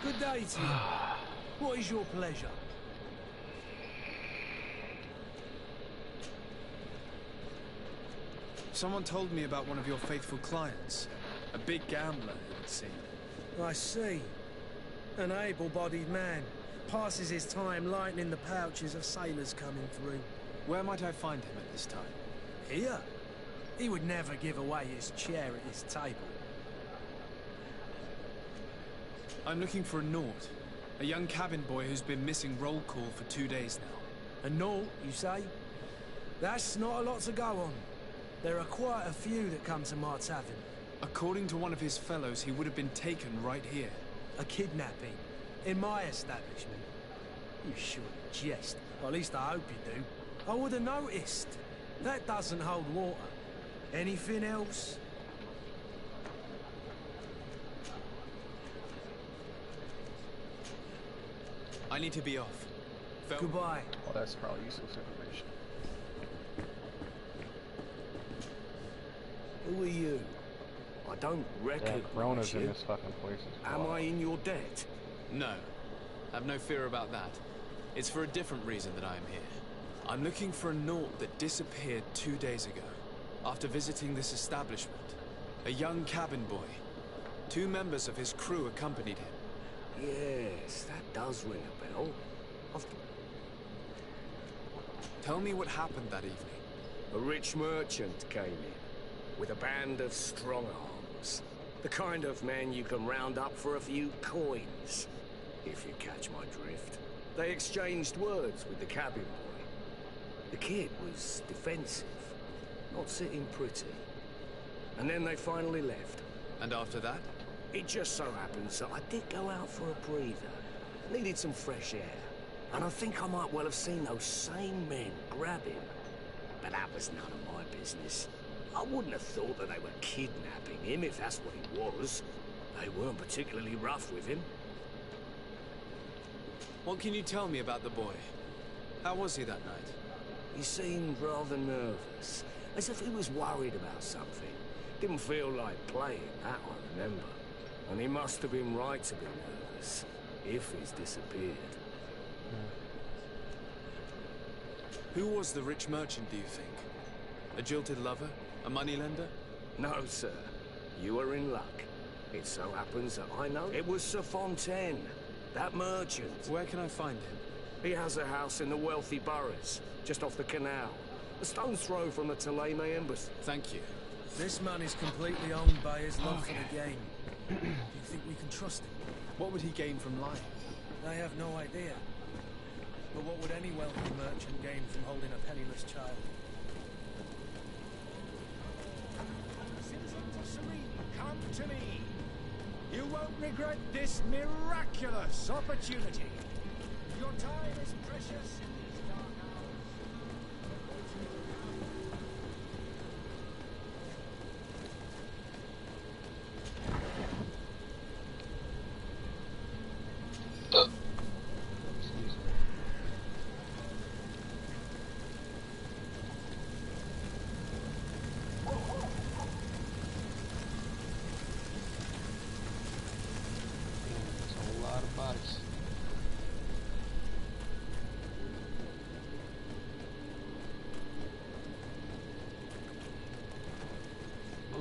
Good day to you. What is your pleasure? Someone told me about one of your faithful clients. A big gambler, it would seem. I see. An able-bodied man. Passes his time lightening the pouches of sailors coming through. Where might I find him at this time? Here? He would never give away his chair at his table. I'm looking for a Naut. A young cabin boy who's been missing roll call for 2 days now. A Naut, you say? That's not a lot to go on. There are quite a few that come to my tavern. According to one of his fellows, he would have been taken right here. A kidnapping? In my establishment? You shouldn't jest. Well, at least I hope you do. I would have noticed. That doesn't hold water. Anything else? I need to be off. Goodbye. Well, that's probably useless information. Who are you? I don't recognize Rona's you. in this fucking place. Am I in your debt? No. Have no fear about that. It's for a different reason that I am here. I'm looking for a Naut that disappeared 2 days ago, after visiting this establishment. A young cabin boy. 2 members of his crew accompanied him. Yes, that does ring a bell. Tell me what happened that evening. A rich merchant came in, with a band of strong-arms. The kind of men you can round up for a few coins, if you catch my drift. They exchanged words with the cabin boy. The kid was defensive, not sitting pretty. And then they finally left. And after that? It just so happens that I did go out for a breather. Needed some fresh air. And I think I might well have seen those same men grab him. But that was none of my business. I wouldn't have thought that they were kidnapping him if that's what he was. They weren't particularly rough with him. What can you tell me about the boy? How was he that night? He seemed rather nervous, as if he was worried about something. Didn't feel like playing, that I remember. And he must have been right to be nervous, if he's disappeared. Who was the rich merchant, do you think? A jilted lover? A moneylender? No, sir. You are in luck. It so happens that I know it was Sir Fontaine, that merchant. Where can I find him? He has a house in the wealthy boroughs, just off the canal. A stone's throw from the Thélème embassy. Thank you. This man is completely owned by his love for the game. Do you think we can trust him? What would he gain from lying? I have no idea. But what would any wealthy merchant gain from holding a penniless child? Come to me. You won't regret this miraculous opportunity. Your time is precious in these dark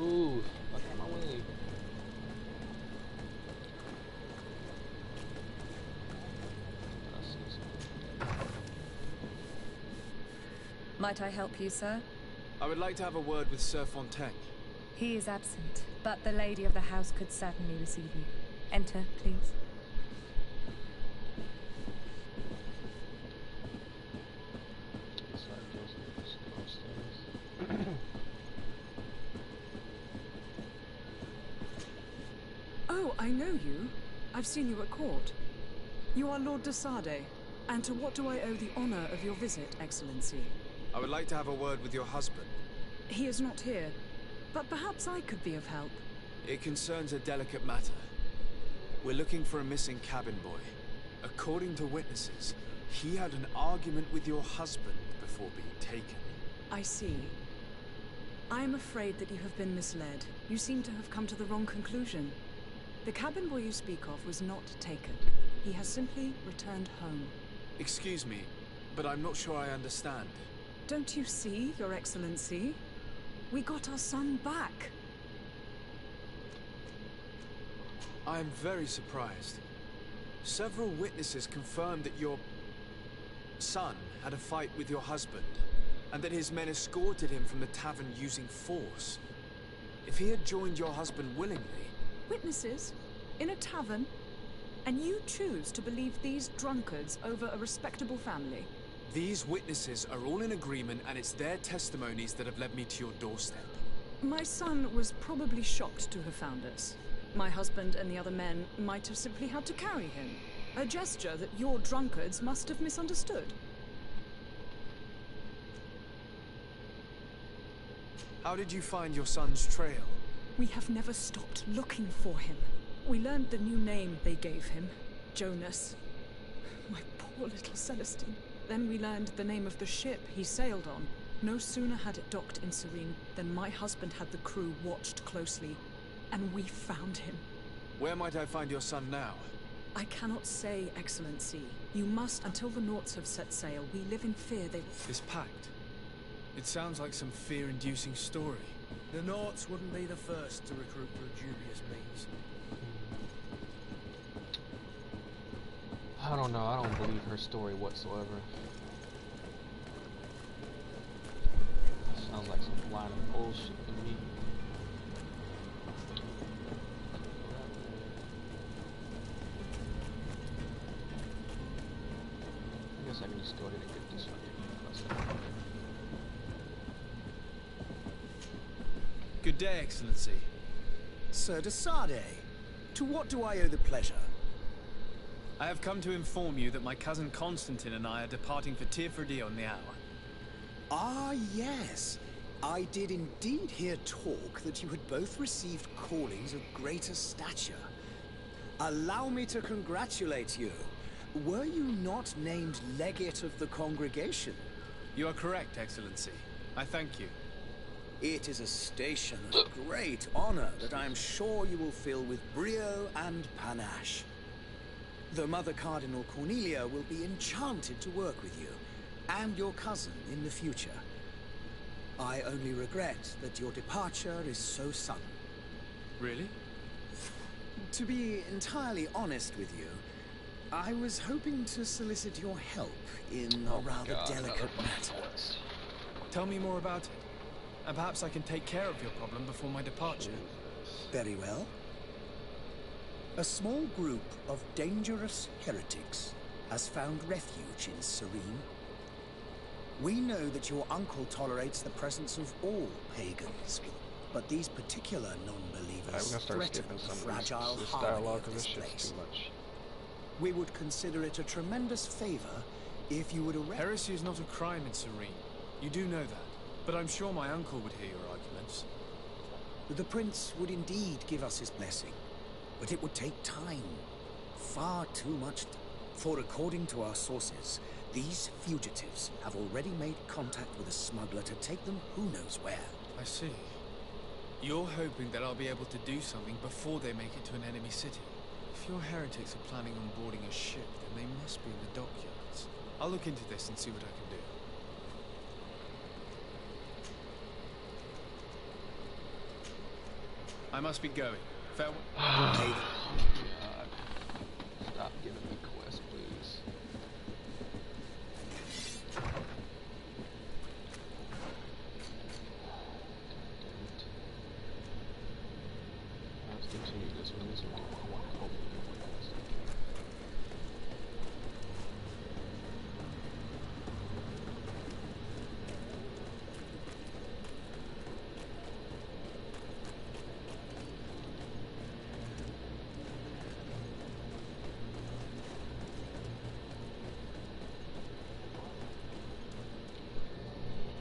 Move! Fuck out my way. I see something. Might I help you, sir? I would like to have a word with Sir Fontaine. He is absent, but the lady of the house could certainly receive you. Enter, please. Oh, I know you. I've seen you at court. You are Lord Desade, and to what do I owe the honor of your visit, Excellency? I would like to have a word with your husband. He is not here, but perhaps I could be of help. It concerns a delicate matter. We're looking for a missing cabin boy. According to witnesses, he had an argument with your husband before being taken. I see. I am afraid that you have been misled. You seem to have come to the wrong conclusion. The cabin boy you speak of was not taken. He has simply returned home. Excuse me, but I'm not sure I understand. Don't you see, Your Excellency? We got our son back. I am very surprised. Several witnesses confirmed that your son had a fight with your husband, and that his men escorted him from the tavern using force. If he had joined your husband willingly... Witnesses? In a tavern? And you choose to believe these drunkards over a respectable family? These witnesses are all in agreement, and it's their testimonies that have led me to your doorstep. My son was probably shocked to have found us. My husband and the other men might have simply had to carry him. A gesture that your drunkards must have misunderstood. How did you find your son's trail? We have never stopped looking for him. We learned the new name they gave him, Jonas. My poor little Celestine. Then we learned the name of the ship he sailed on. No sooner had it docked in Serene than my husband had the crew watched closely, and we found him. Where might I find your son now? I cannot say, Excellency. You must until the Naughts have set sail. We live in fear they... This pact. It sounds like some fear-inducing story. The Naughts wouldn't be the first to recruit through dubious means. I don't know, I don't believe her story whatsoever. Sounds like some line of bullshit to me. I guess I can just go ahead and get this fucking... Good day, Excellency. Sir Desade, to what do I owe the pleasure? I have come to inform you that my cousin Constantine and I are departing for Tirfredi on the hour. Ah, yes. I did indeed hear talk that you had both received callings of greater stature. Allow me to congratulate you. Were you not named legate of the congregation? You are correct, Excellency. I thank you. It is a station of great honor that I am sure you will fill with brio and panache. The Mother Cardinal Cornelia will be enchanted to work with you, and your cousin in the future. I only regret that your departure is so sudden. Really? To be entirely honest with you, I was hoping to solicit your help in a rather delicate matter. Tell me more about it, and perhaps I can take care of your problem before my departure. Very well. A small group of dangerous heretics has found refuge in Serene. We know that your uncle tolerates the presence of all pagans, but these particular non-believers threaten the fragile harmony of this place. We would consider it a tremendous favor if you would arrest... Heresy is not a crime in Serene. You do know that, but I'm sure my uncle would hear your arguments. The prince would indeed give us his blessing. But it would take time. Far too much. For according to our sources, these fugitives have already made contact with a smuggler to take them who knows where. I see. You're hoping that I'll be able to do something before they make it to an enemy city. If your heretics are planning on boarding a ship, then they must be in the dockyards. I'll look into this and see what I can do. I must be going. Farewell. God. Stop giving me quests, please. continue this misery. I want hope in your ways.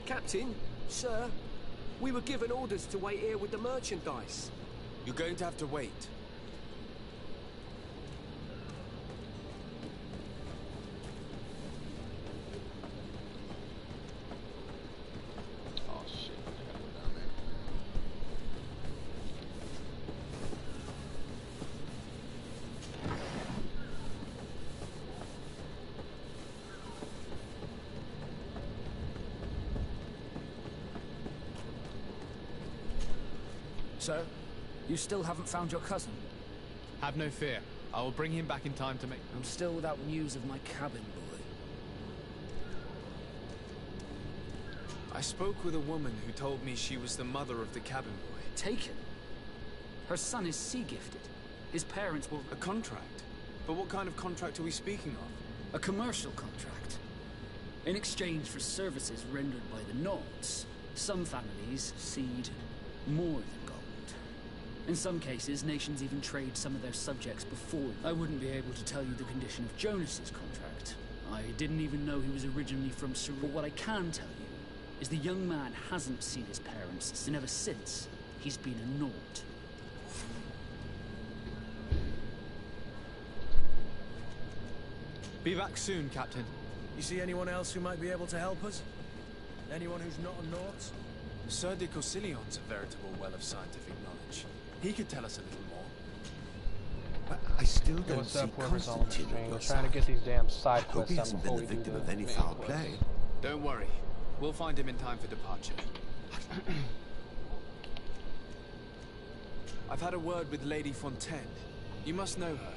Captain, sir, we were given orders to wait here with the merchandise. You're going to have to wait. Oh shit, I gotta go down there. So, you still haven't found your cousin? Have no fear. I will bring him back in time to make... I'm still without news of my cabin boy. I spoke with a woman who told me she was the mother of the cabin boy. Taken? Her son is sea-gifted. His parents will... A contract? But what kind of contract are we speaking of? A commercial contract. In exchange for services rendered by the Nords, some families cede more than gold. In some cases, nations even trade some of their subjects before. I wouldn't be able to tell you the condition of Jonas's contract. I didn't even know he was originally from Sur. But what I can tell you is the young man hasn't seen his parents, and ever since, he's been a Nord. Be back soon, Captain. You see anyone else who might be able to help us? Anyone who's not a Nord? Sir de Corsillion's a veritable well of scientific knowledge. He could tell us a little more. But I still Yo, don't what's see up, whoever's on the Constantine stream? at We're your trying to side. get these damn side I hope quests he done hasn't before been we the do victim the of any main foul quest. play. Don't worry. We'll find him in time for departure. I've had a word with Lady Fontaine. You must know her.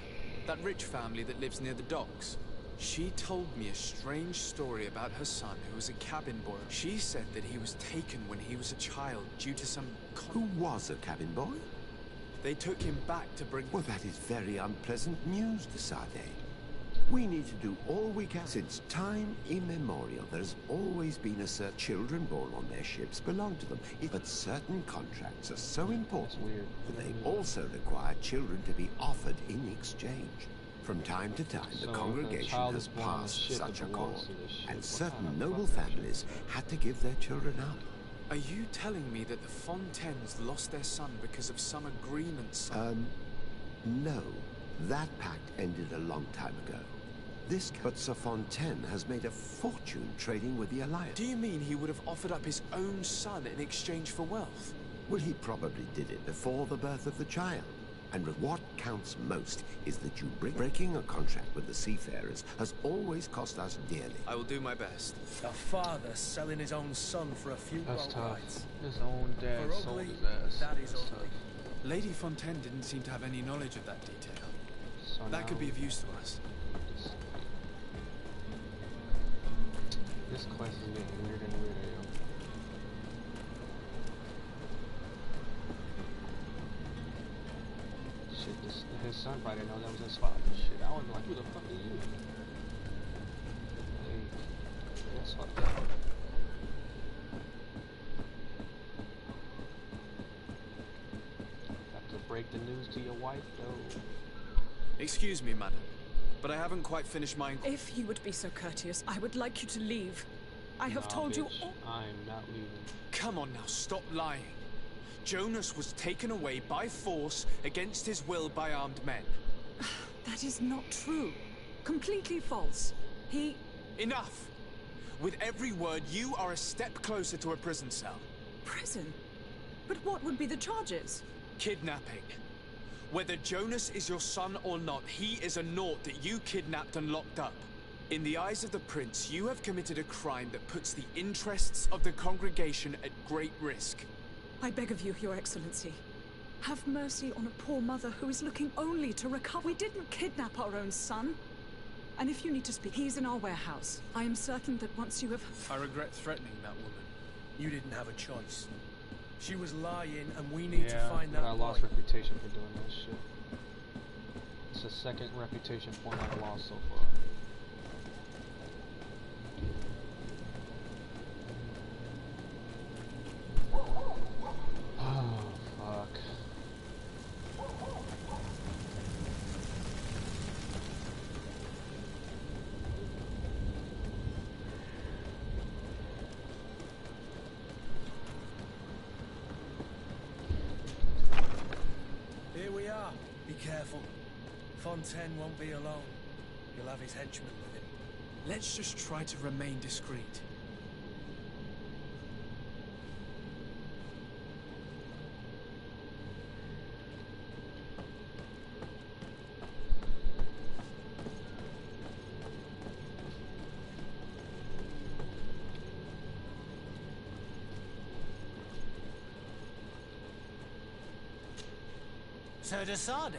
That rich family that lives near the docks. She told me a strange story about her son who was a cabin boy. She said that he was taken when he was a child due to some... Who was a cabin boy? They took him back to bring... Well, that is very unpleasant news, de Sade. We need to do all we can. Since time immemorial, there has always been a certain children born on their ships belong to them. But certain contracts are so important that they also require children to be offered in exchange. From time to time, the congregation has passed such a call, and certain noble families had to give their children up. Are you telling me that the Fontaines lost their son because of some agreement? No. That pact ended a long time ago. But Sir Fontaine has made a fortune trading with the Alliance. Do you mean he would have offered up his own son in exchange for wealth? Well, he probably did it before the birth of the child. And what counts most is that you breaking a contract with the seafarers has always cost us dearly. I will do my best. A father selling his own son for a few gold rights. His own dad For sold ugly, his ass. that is That's ugly. tough. Lady Fontaine didn't seem to have any knowledge of that detail. So That could be of use to us. This quest is getting weirder and weirder, yo. Shit, his son probably didn't know that was his father. Shit, I was like, who the fuck are you? Hey, that's fucked up. Have to break the news to your wife, though. Excuse me, madam, but I haven't quite finished my... If you would be so courteous, I would like you to leave. I have told you all... I'm not leaving. Come on now, stop lying. Jonas was taken away by force against his will by armed men. That is not true. Completely false. He... Enough! With every word, you are a step closer to a prison cell. Prison? But what would be the charges? Kidnapping. Whether Jonas is your son or not, he is a Nort that you kidnapped and locked up. In the eyes of the Prince, you have committed a crime that puts the interests of the congregation at great risk. I beg of you, Your Excellency. Have mercy on a poor mother who is looking only to recover. We didn't kidnap our own son. And if you need to speak, he's in our warehouse. I am certain that once you have... I regret threatening that woman. You didn't have a choice. She was lying, and we need to find that but I lost boy. reputation for doing that shit. It's the second reputation point I've lost so far. Oh, fuck. Here we are. Be careful. Fontaine won't be alone. He'll have his henchmen with him. Let's just try to remain discreet. Sir de Sade,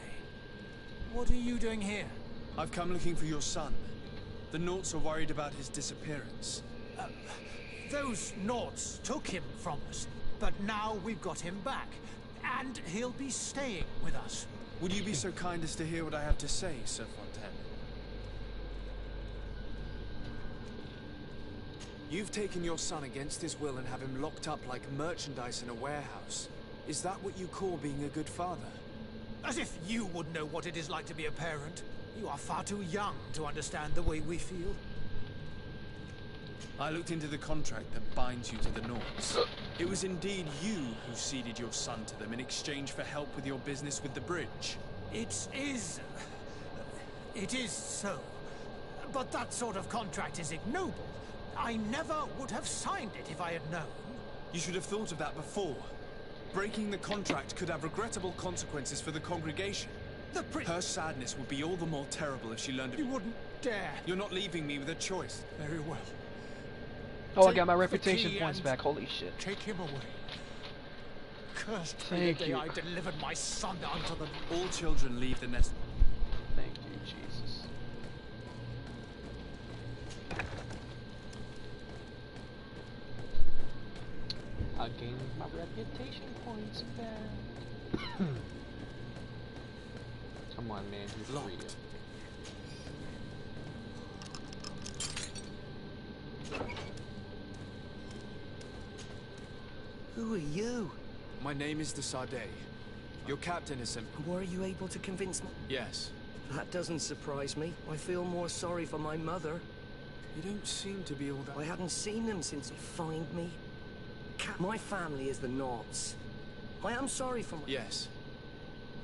what are you doing here? I've come looking for your son. The Naughts are worried about his disappearance. Those Naughts took him from us, but now we've got him back, and he'll be staying with us. Would you be so kind as to hear what I have to say, Sir Fontaine? You've taken your son against his will and have him locked up like merchandise in a warehouse. Is that what you call being a good father? As if you would know what it is like to be a parent. You are far too young to understand the way we feel. I looked into the contract that binds you to the Naughts. It was indeed you who ceded your son to them in exchange for help with your business with the bridge. It is so. But that sort of contract is ignoble. I never would have signed it if I had known. You should have thought of that before. Breaking the contract could have regrettable consequences for the congregation. Her sadness would be all the more terrible if she learned of it. You wouldn't dare. You're not leaving me with a choice. Very well. Oh, I got my reputation points back. Holy shit. Take him away. Cursed be the Thank day you. I delivered my son unto them. All children leave the nest. Thank you, Jesus. I gained my reputation points back. Come on, man, you're free. Who are you? My name is de Sade. Your captain is sent. Were you able to convince me? Yes. That doesn't surprise me. I feel more sorry for my mother. You don't seem to be all that... I hadn't seen them since he found me. My family is the Naughts. I am sorry for my... Yes.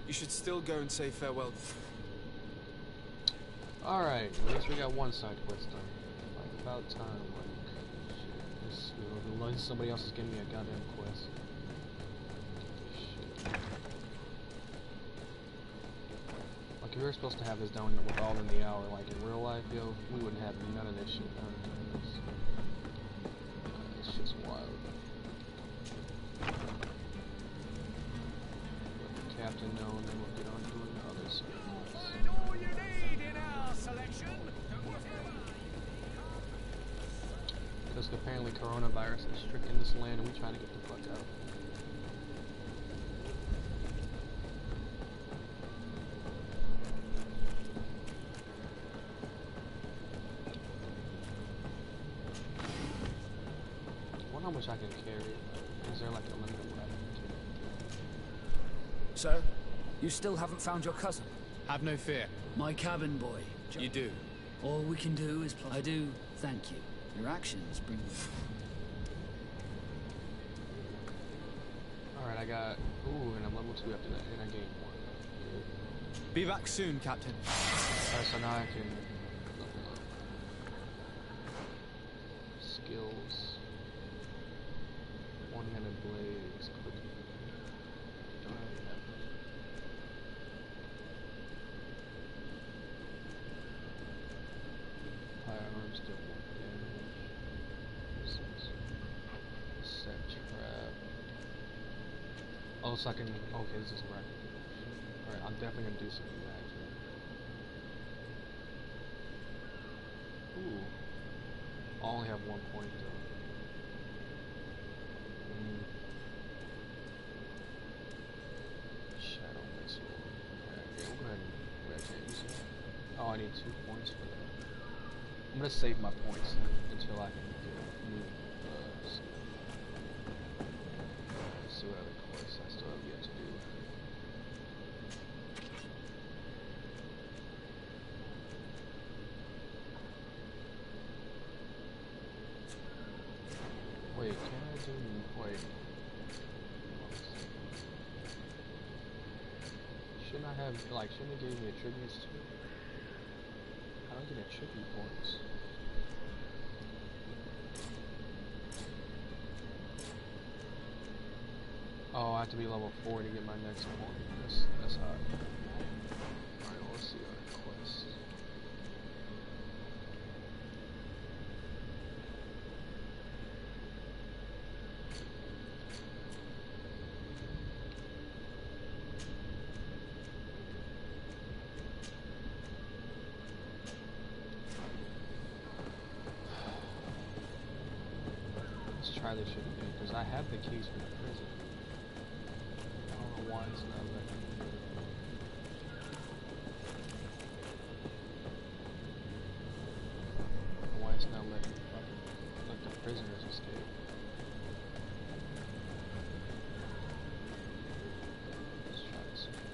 You should still go and say farewell. Alright, at least we got one side quest done. Like, about time, like, shit. This, unless somebody else is giving me a goddamn quest. Shit. Like, if we were supposed to have this done with all in the hour, like in real life, yo, we wouldn't have none of this shit done. This shit's wild. Let the captain know, and then we'll get on doing the other side. Find all you need in our selection. Because apparently coronavirus is stricken this land and we're trying to get the fuck out. I wonder how much I can carry. Is there like a limit of what I can carry? Sir, you still haven't found your cousin? Have no fear. My cabin boy. You do. All we can do is... I do thank you. Your actions bring... Alright, I got... Ooh, and I'm level 2 after that, and I gained 1. Good. Be back soon, Captain. Alright, so now I can... level up. Skills. One-handed blades. Quick. Don't have that. Firearms still 1 damage. Set trap. Oh, so I can... Okay, this is right. Alright, I'm definitely gonna do something actually. Ooh. I only have 1 point though. get 2 points for that. I'm gonna save my points then, until I can get new let's see what other quests I still have yet to do. Wait, can I do... wait. Shouldn't I have, like, shouldn't it give me attributes too? How do I get attribute points? Oh, I have to be level 4 to get my next point. That's hard. Alright, well, let's see our quest. Let's try this shit again, because I have the keys for the prison. I don't know why it's not letting me do it. Why it's not letting me fucking let the prisoners escape. Let's try this again.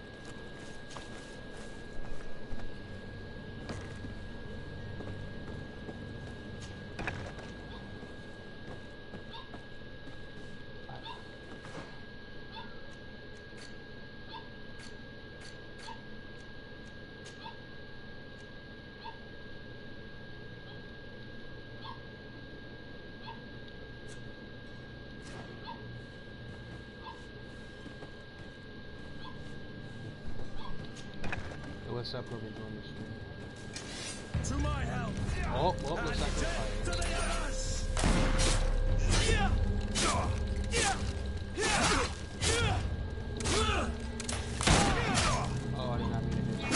What's up, we're doing this stream. To my help! Oh, well, looks like we're fighting. Oh, I did not mean to hit you.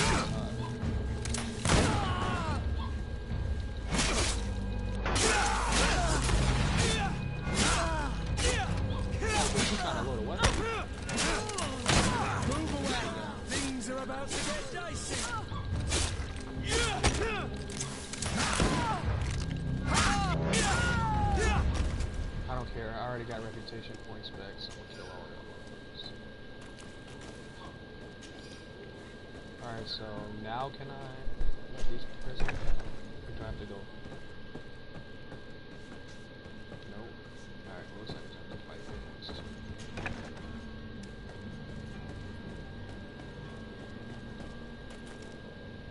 He's trying to load a weapon. Move away! Things are about to get dicey! I don't care, I already got reputation points back, so we'll kill all of them. Alright, so now can I let these prisoners out? Or do I have to go? Nope. Alright, well, looks like I have to fight for points too.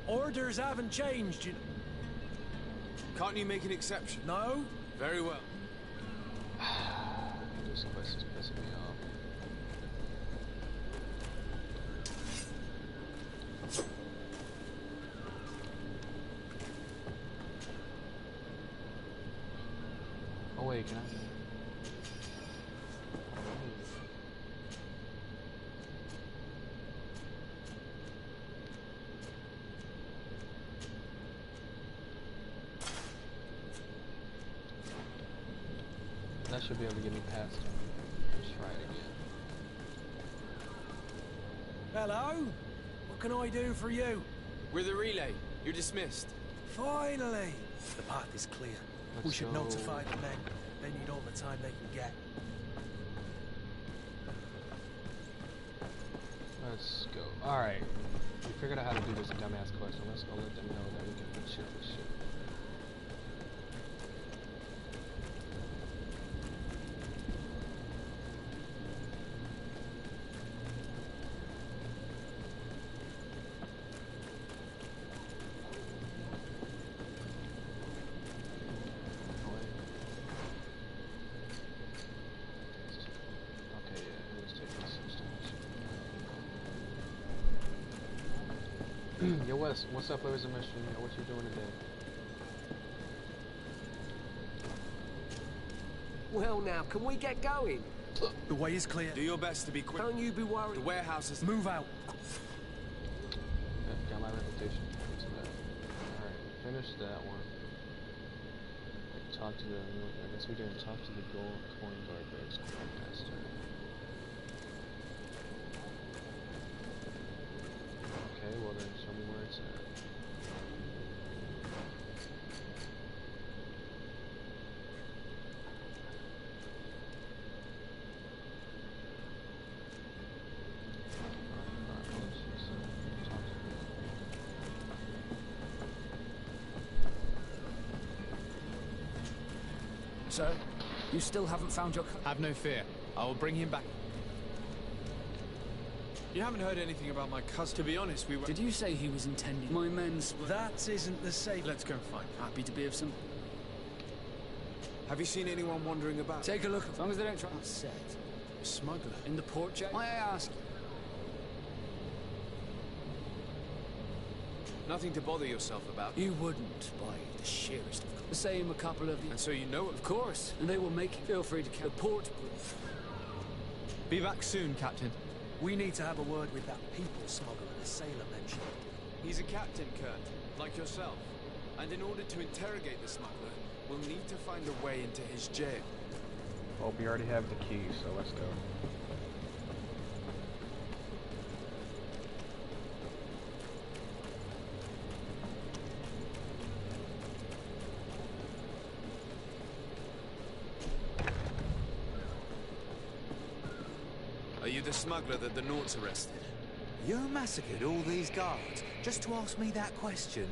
Orders haven't changed, you know. Can't you make an exception? No? Very well. This quest is pissing me off. Oh wait, can I? That should be able to get me past him. Let's try it again. Hello? What can I do for you? We're the relay. You're dismissed. Finally! The path is clear. We should go. notify the men. They need all the time they can get. Let's go. Alright. We figured out how to do this dumbass quest, so let's go let them know that we can chill this shit. Yo, what's up, Livers of Mystery? Yo, what you doing today? Well now, can we get going? The way is clear. Do your best to be quick. Don't you be worried. The warehouse is... Move out. Yep, got my reputation. Alright, finish that one. Talk to the... I guess we didn't talk to the gold coin guard base master. Okay, well then show me where it's at. Sir, you still haven't found your... Have no fear. I will bring him back. You haven't heard anything about my cousin. To be honest, we were... Did you say he was intending my men's... That isn't the safe... Let's go and find him. Happy to be of some... Have you seen anyone wandering about? Take a look, as long as they don't try... Set. A smuggler. In the port, Jack? May I ask? Nothing to bother yourself about. You wouldn't, by the sheerest of... The same a couple of the... And so you know it? Of course. And they will make... Feel free to... The port... Be back soon, Captain. We need to have a word with that people smuggler the sailor mentioned. He's a captain, Kurt, like yourself. And in order to interrogate the smuggler, we'll need to find a way into his jail. Well, we already have the key, so let's go. Are you the smuggler that the Nauts arrested? You massacred all these guards just to ask me that question?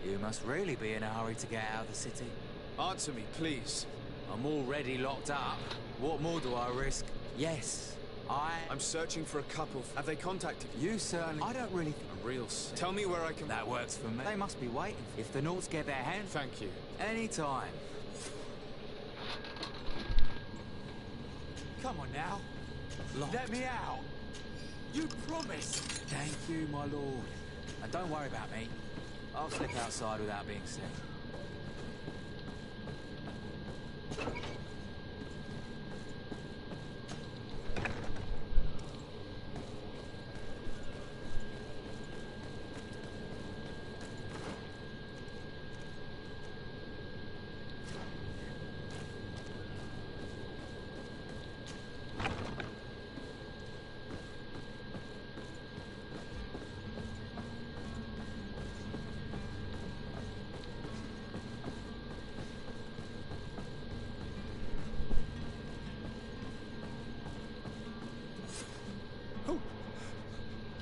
You must really be in a hurry to get out of the city. Answer me, please. I'm already locked up. What more do I risk? Yes, I'm searching for a couple. Have they contacted you? You certainly... I don't really... A real... Tell me where I can... That works for me. They must be waiting. If the Nauts get their hands... Thank you. Anytime. Come on now. Locked. Let me out. You promised. Thank you, my lord. And don't worry about me. I'll slip outside without being seen.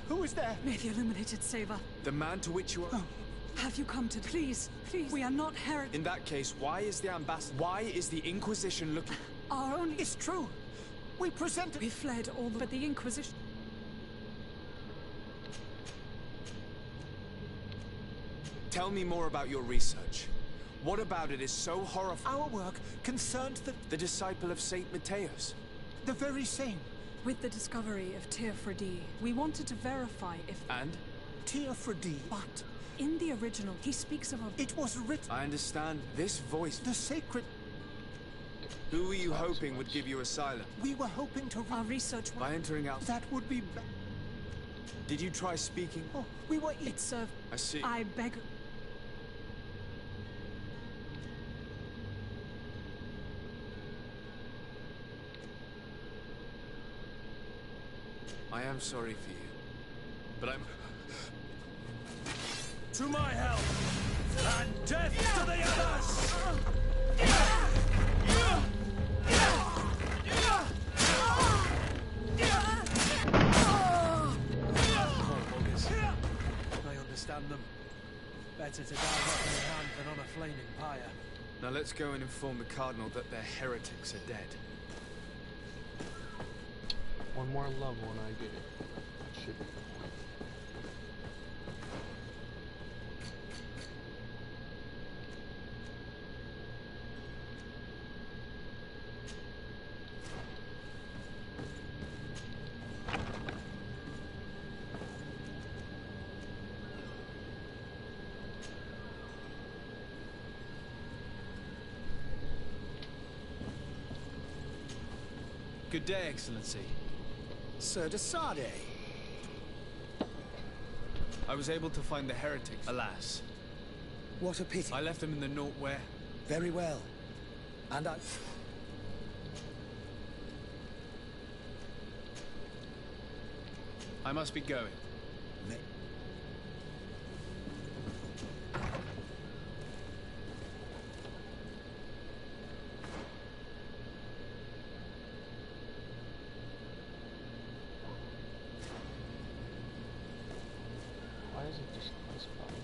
Who is there? May the illuminated save us. The man to which you are... Oh. Have you come to... Please, please. We are not heretics. In that case, why is the ambassador... Why is the Inquisition looking... Our only... It's true. We presented... We fled all the... But the Inquisition... Tell me more about your research. What about it is so horrifying? Our work concerned the disciple of Saint Matthias. The very same. With the discovery of Teofredi, we wanted to verify if... And? Teofredi. But... In the original, he speaks of a... It was written... I understand. This voice... The sacred... Who were you hoping would give you asylum? We were hoping to... Our research... By entering out... That would be... Did you try speaking? Oh, we were... It's I see. I beg... I am sorry for you, but I'm... To my help! And death to the others! Poor buggers. I understand them. Better to die rock in hand than on a flaming pyre. Now let's go and inform the Cardinal that their heretics are dead. One more level and I get it. That should be fine. Good day, Excellency. Sir de Sade. I was able to find the heretics, alas. What a pity. I left them in the Naught where... Very well. And I must be going. Why is it just this button?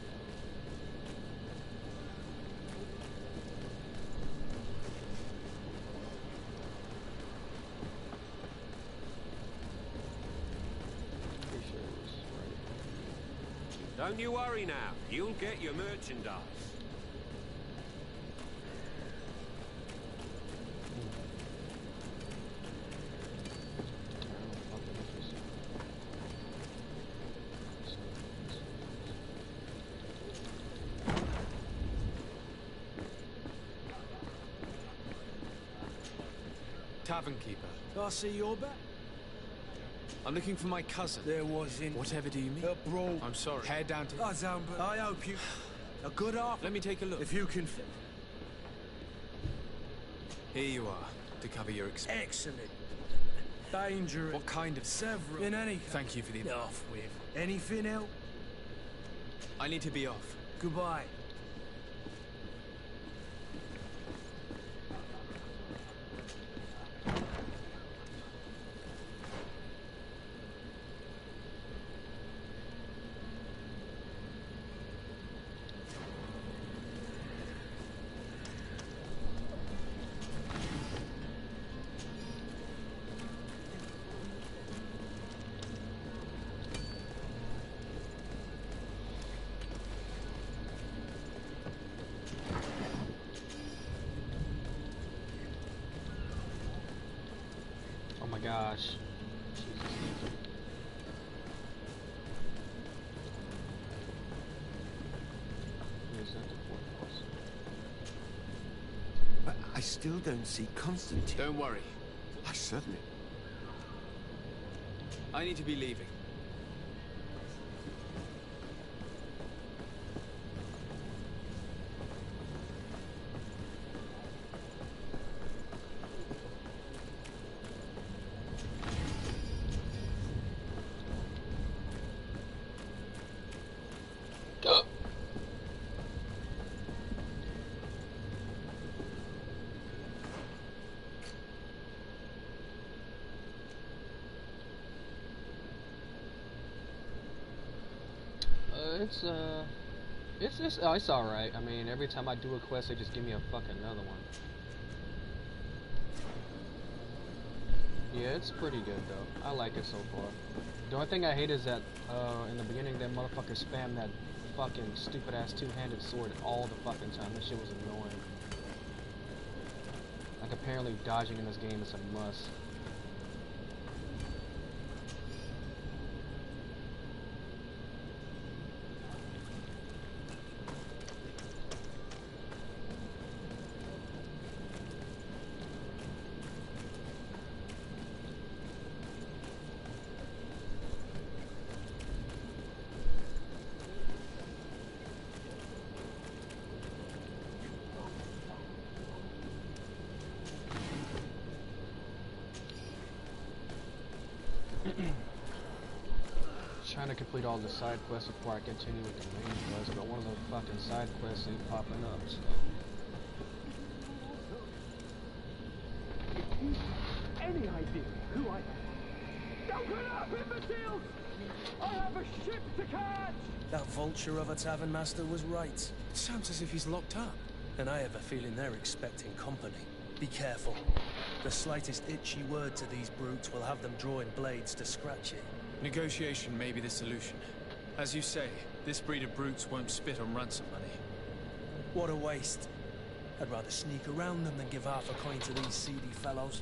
Don't you worry now. You'll get your merchandise. Tavern keeper. I see you're back. I'm looking for my cousin. There wasn't. Whatever do you mean? A brawl. I'm sorry. Head down to... But I hope you... A good half... Let me take a look. If you can fit. Here you are, to cover your expense. Excellent. Dangerous. What kind of... Several. In any... Thank you for the... Off with. Anything else? I need to be off. Goodbye. Oh my gosh. But I still don't see Constantine. Don't worry. I certainly... I need to be leaving. It's alright. I mean, every time I do a quest, they just give me a fucking another one. Yeah, it's pretty good though. I like it so far. The only thing I hate is that in the beginning, that motherfucker spammed that fucking stupid ass two-handed sword all the fucking time. That shit was annoying. Like apparently dodging in this game is a must. Trying to complete all the side quests before I continue with the main quest, but one of the fucking side quests ain't popping up, so... Any idea who I am? Don't get up, imbeciles! I have a ship to catch! That vulture of a tavern master was right. It sounds as if he's locked up. And I have a feeling they're expecting company. Be careful. The slightest itchy word to these brutes will have them drawing blades to scratch you. Negotiation may be the solution. As you say, this breed of brutes won't spit on ransom money. What a waste. I'd rather sneak around them than give half a coin to these seedy fellows.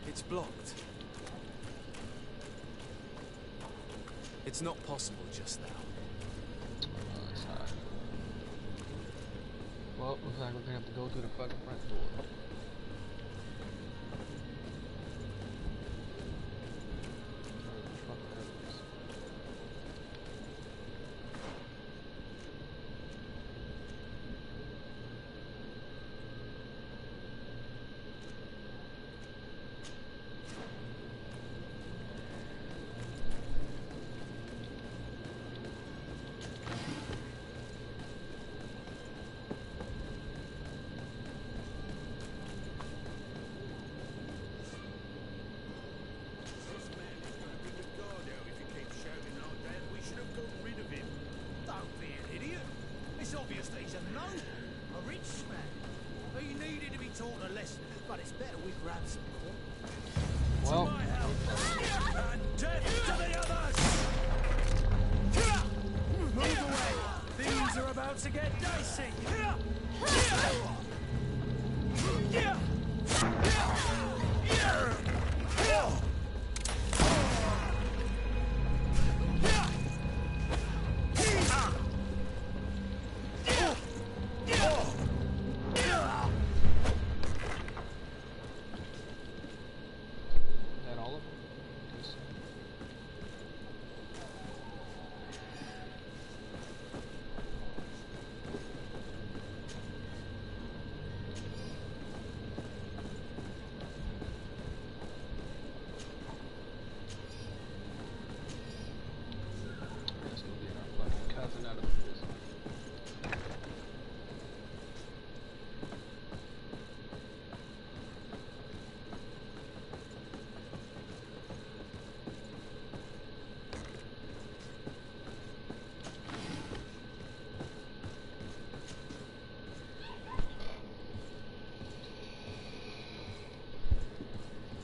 It's blocked. It's not possible just now. Oh, that's hard. Well, looks like we're gonna have to go through the fucking front door. But it's better we grab some corn. Well, To my help. And death to the others! Move away! Things are about to get dicey!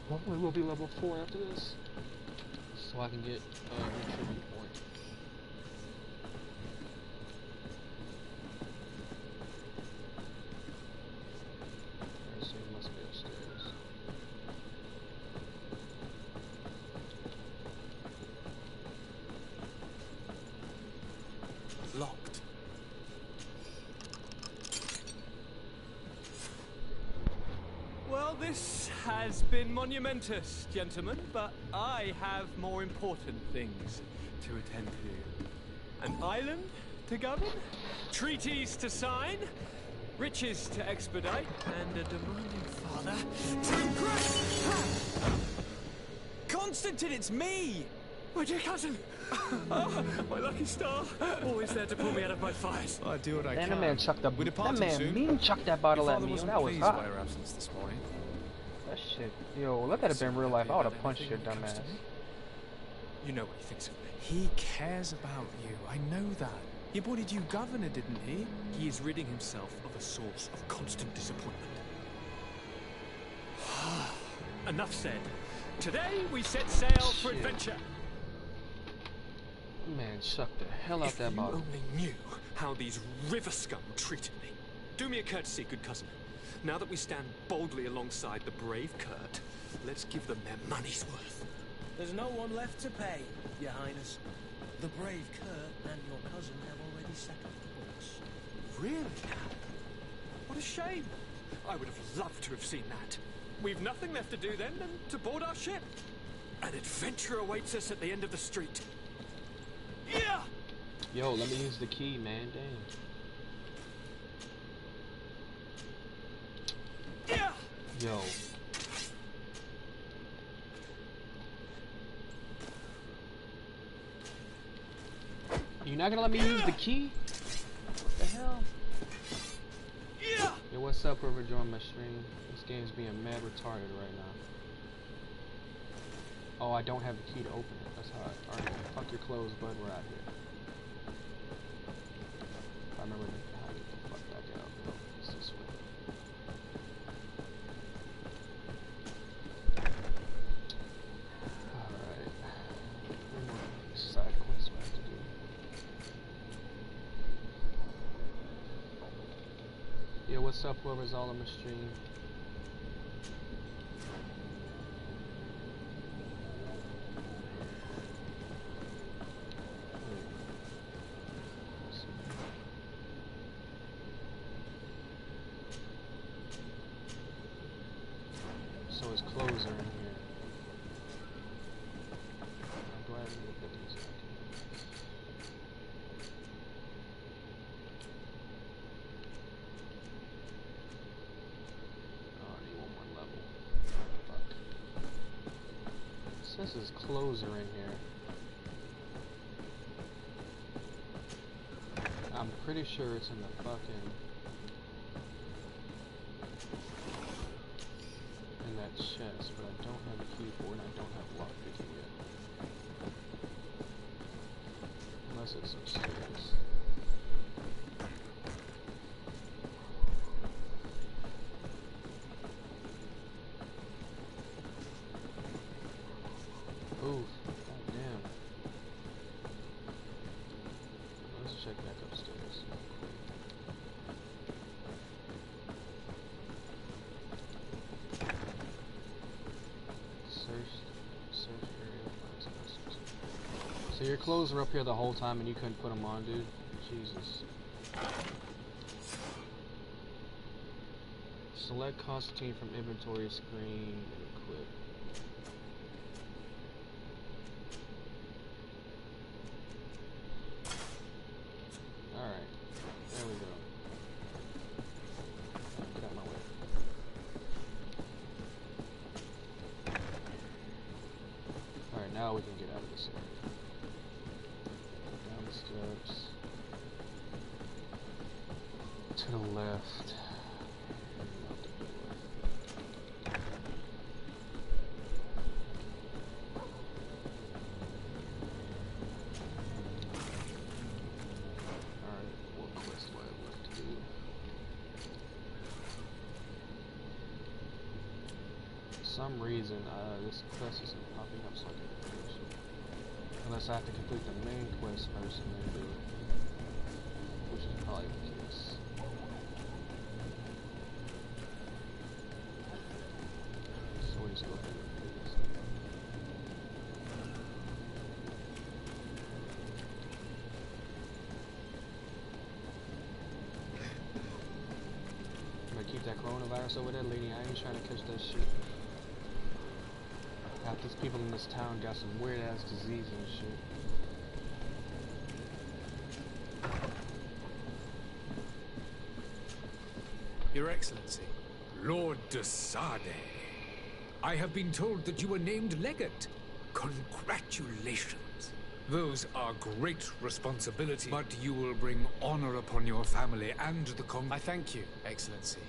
Hopefully we'll be level 4 after this, so I can get a retribution point. I assume it must be upstairs. Locked. Well, this has been monumentous, gentlemen, but I have more important things to attend to. An island to govern, treaties to sign, riches to expedite, and a demanding father to impress. Constantine, it's me! My dear cousin! Oh, my lucky star! Always there to pull me out of my fires. I do what I can. That man chucked the chucked that bottle at me. That was hot. By her absence this morning. That shit. Yo, let that have been real life. I would have punched your dumb ass. You know what he thinks of me. He cares about you. I know that. He appointed you governor, didn't he? He is ridding himself of a source of constant disappointment. Enough said. Today we set sail for adventure. Man, chucked the hell out that bottle. If you only knew how these river scum treated me. Do me a courtesy, good cousin. Now that we stand boldly alongside the brave Kurt, let's give them their money's worth. There's no one left to pay, Your Highness. The brave Kurt and your cousin have already settled the books. Really? What a shame. I would have loved to have seen that. We've nothing left to do then than to board our ship. An adventure awaits us at the end of the street. Yeah! Yo, let me use the key, man. Damn. Yeah! Yo. You not gonna let me use the key? What the hell? Yeah! Yo, what's up, whoever joined my stream? This game's being mad retarded right now. Oh, I don't have the key to open it. That's hot. Alright, fuck your clothes, bud. We're out here. I remember how to get the fuck back out. No, it's this way. Alright. Side quest we have to do. Yeah, what's up, whoever's all on the stream? So his clothes are in here. I'm glad we looked at these back here. Oh, I need one more level. Fuck. It says his clothes are in here. I'm pretty sure it's in the fucking... in that chest, but I don't have a key for it, and I don't have lockpicking yet. Unless it's upstairs. check back upstairs. Search area. So your clothes were up here the whole time and you couldn't put them on, dude? Jesus. Select Constantine from inventory screen and equip. Alright, there we go. Get out of my way. Alright, now we can get out of this area. Down the steps. To the left. For some reason, this quest isn't popping up so I can finish it. Unless I have to complete the main quest first and then do it. Which is probably the case. So we'll just go ahead and do this. I'm gonna keep that coronavirus over there, lady. I ain't trying to catch that shit. Half these people in this town got some weird ass disease and shit. Your Excellency. Lordofdirtysocks. I have been told that you were named Legate. Congratulations. Those are great responsibilities, but you will bring honor upon your family and the I thank you, Excellency.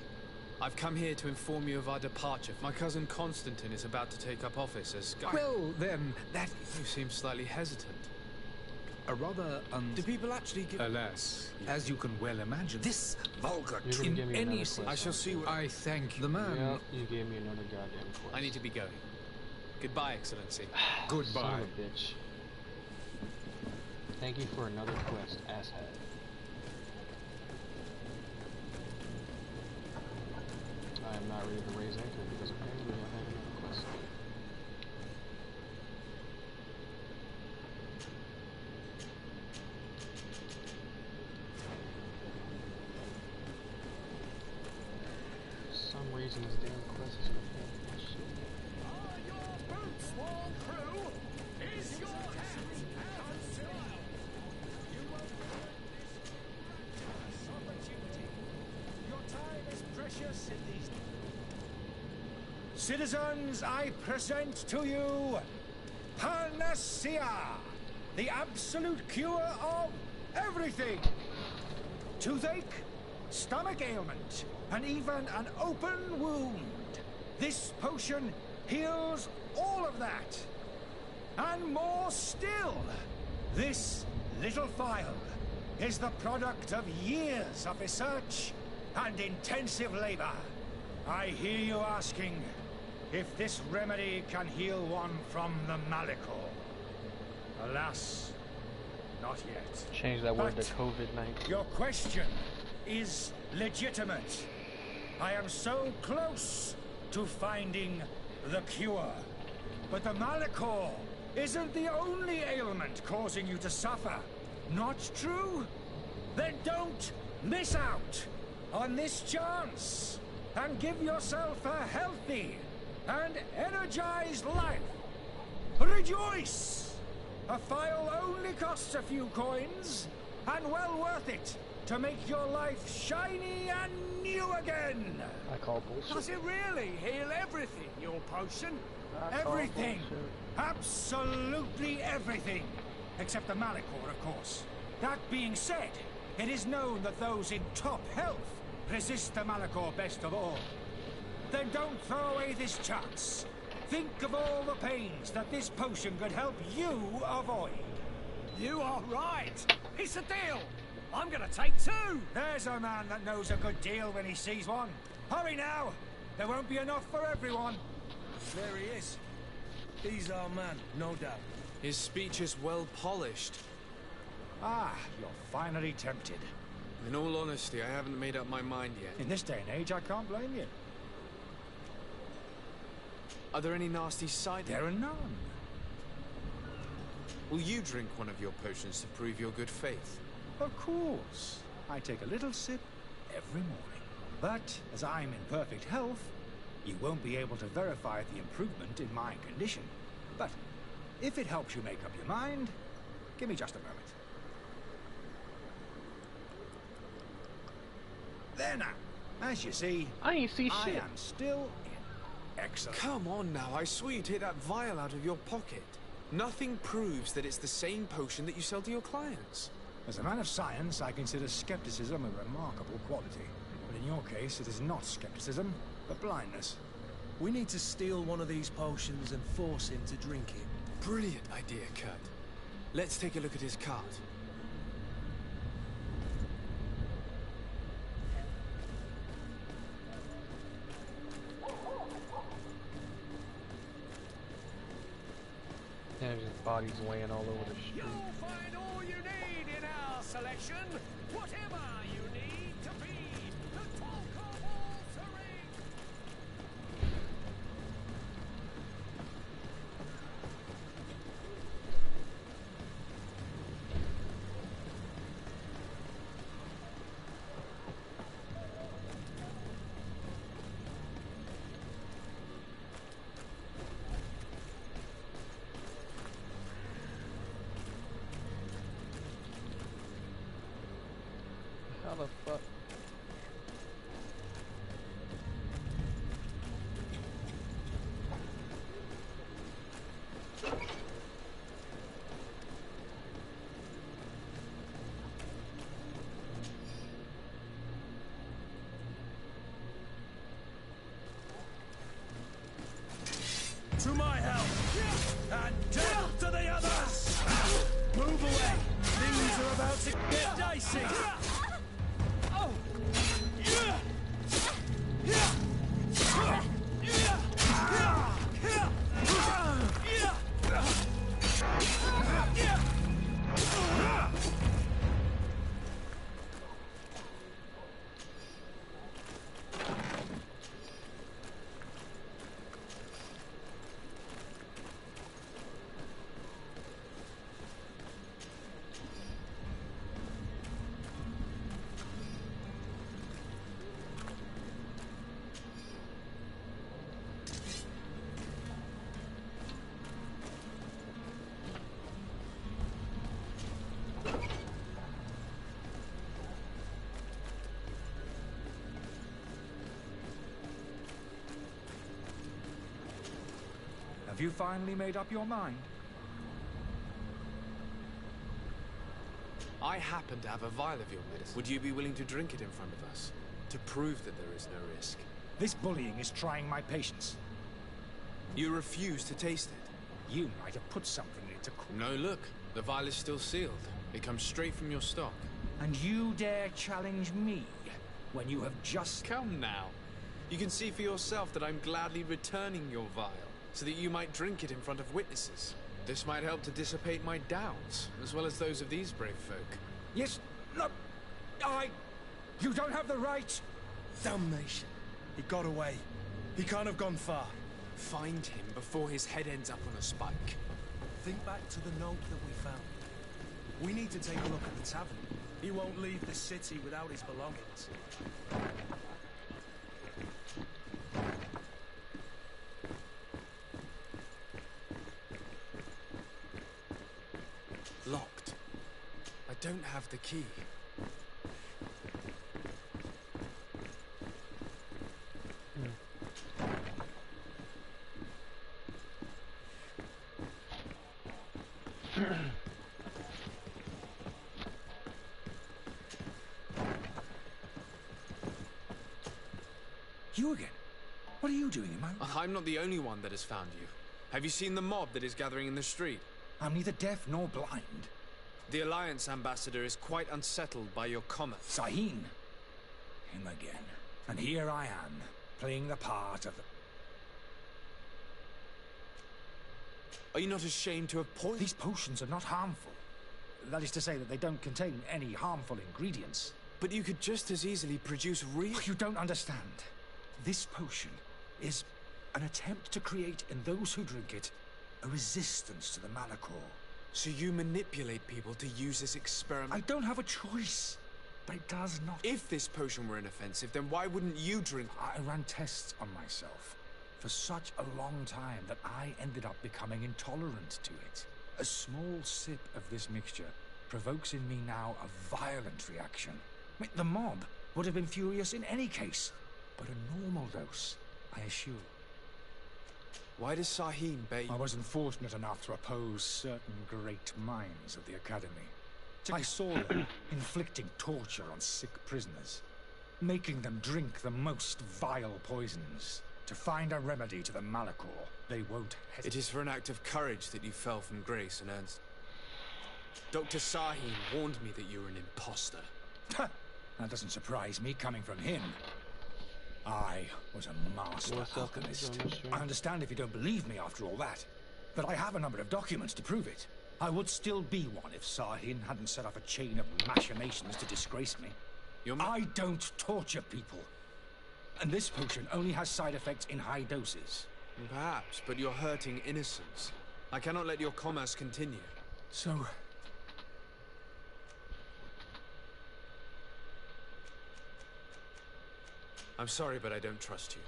I've come here to inform you of our departure. My cousin Constantine is about to take up office as... Well, then, that... You seem slightly hesitant. A rather Do people actually give... Alas, as you can well imagine, this vulgar in any sense... I shall see what... I thank the man. Yep, you gave me another goddamn quest. I need to be going. Goodbye, Excellency. Goodbye. Son of a bitch. Thank you for another quest, asshat. I am not ready to raise anchor because apparently I have another quest. For some reason this damn quest is gonna have that shit. Are your boots, small crew? Is your hat until you won't regret this opportunity. Your time is precious in these. Citizens, I present to you Panacea, the absolute cure of everything. Toothache, stomach ailment, and even an open wound. This potion heals all of that. And more still. This little phial is the product of years of research and intensive labor. I hear you asking if this remedy can heal one from the Malachor. Alas, not yet. Change that word But to COVID-19. your question is legitimate. I am so close to finding the cure. But the Malachor isn't the only ailment causing you to suffer. Not true? Then don't miss out on this chance and give yourself a healthy and energized life. Rejoice! A phial only costs a few coins, and well worth it to make your life shiny and new again. I call bullshit. Does it really heal everything, your potion? I call Everything. bullshit. Absolutely everything. Except the Malachor, of course. That being said, it is known that those in top health resist the Malachor best of all. Then don't throw away this chance. Think of all the pains that this potion could help you avoid. You are right. It's a deal. I'm gonna take two. There's a man that knows a good deal when he sees one. Hurry now. There won't be enough for everyone. There he is. He's our man, no doubt. His speech is well polished. Ah, you're finally tempted. In all honesty, I haven't made up my mind yet. In this day and age, I can't blame you. Are there any nasty side? There are none. Will you drink one of your potions to prove your good faith? Of course. I take a little sip every morning. But, as I'm in perfect health, you won't be able to verify the improvement in my condition. But, if it helps you make up your mind, give me just a moment. There now. As you see, I ain't see shit. I am still in excellent. Come on now, I swear you take that vial out of your pocket. Nothing proves that it's the same potion that you sell to your clients. As a man of science, I consider skepticism a remarkable quality. But in your case, it is not skepticism, but blindness. We need to steal one of these potions and force him to drink it. Brilliant idea, Kurt. Let's take a look at his cart. There's his bodies laying all over the street. You'll find all you need in our selection. Whatever you need to be the talk of all terrain. How the fuck? To my help! And death to the others! Move away! Things are about to get dicey! Have you finally made up your mind? I happen to have a vial of your medicine. Would you be willing to drink it in front of us? To prove that there is no risk? This bullying is trying my patience. You refuse to taste it? You might have put something into... No, look. The vial is still sealed. It comes straight from your stock. And you dare challenge me when you have just... Come now. You can see for yourself that I'm gladly returning your vial, so that you might drink it in front of witnesses. This might help to dissipate my doubts, as well as those of these brave folk. Yes, no, you don't have the right. Damnation. He got away. He can't have gone far. Find him before his head ends up on a spike. Think back to the note that we found. We need to take a look at the tavern. He won't leave the city without his belongings. Locked. I don't have the key. You again? What are you doing in my... I'm not the only one that has found you. Have you seen the mob that is gathering in the street? I'm neither deaf nor blind. The Alliance ambassador is quite unsettled by your comment. Sahin. Him again. And here I am, playing the part of the... Are you not ashamed to have poisoned? These potions are not harmful. That is to say that they don't contain any harmful ingredients. But you could just as easily produce real... You don't understand. This potion is an attempt to create in those who drink it a resistance to the Malachor. So you manipulate people to use this experiment? I don't have a choice, but it does not. If this potion were inoffensive, then why wouldn't you drink it? I ran tests on myself for such a long time that I ended up becoming intolerant to it. A small sip of this mixture provokes in me now a violent reaction. I mean, the mob would have been furious in any case, but a normal dose, I assure. Why does Sahin bait? I wasn't fortunate enough to oppose certain great minds of the Academy. I saw them inflicting torture on sick prisoners, making them drink the most vile poisons to find a remedy to the Malachor. They won't hesitate. It is for an act of courage that you fell from grace and earned... Dr. Sahin warned me that you were an imposter. That doesn't surprise me, coming from him. I was a master alchemist. I understand if you don't believe me after all that, but I have a number of documents to prove it. I would still be one if Sahin hadn't set up a chain of machinations to disgrace me. I don't torture people. And this potion only has side effects in high doses. Perhaps, but you're hurting innocents. I cannot let your commerce continue. So... I'm sorry, but I don't trust you.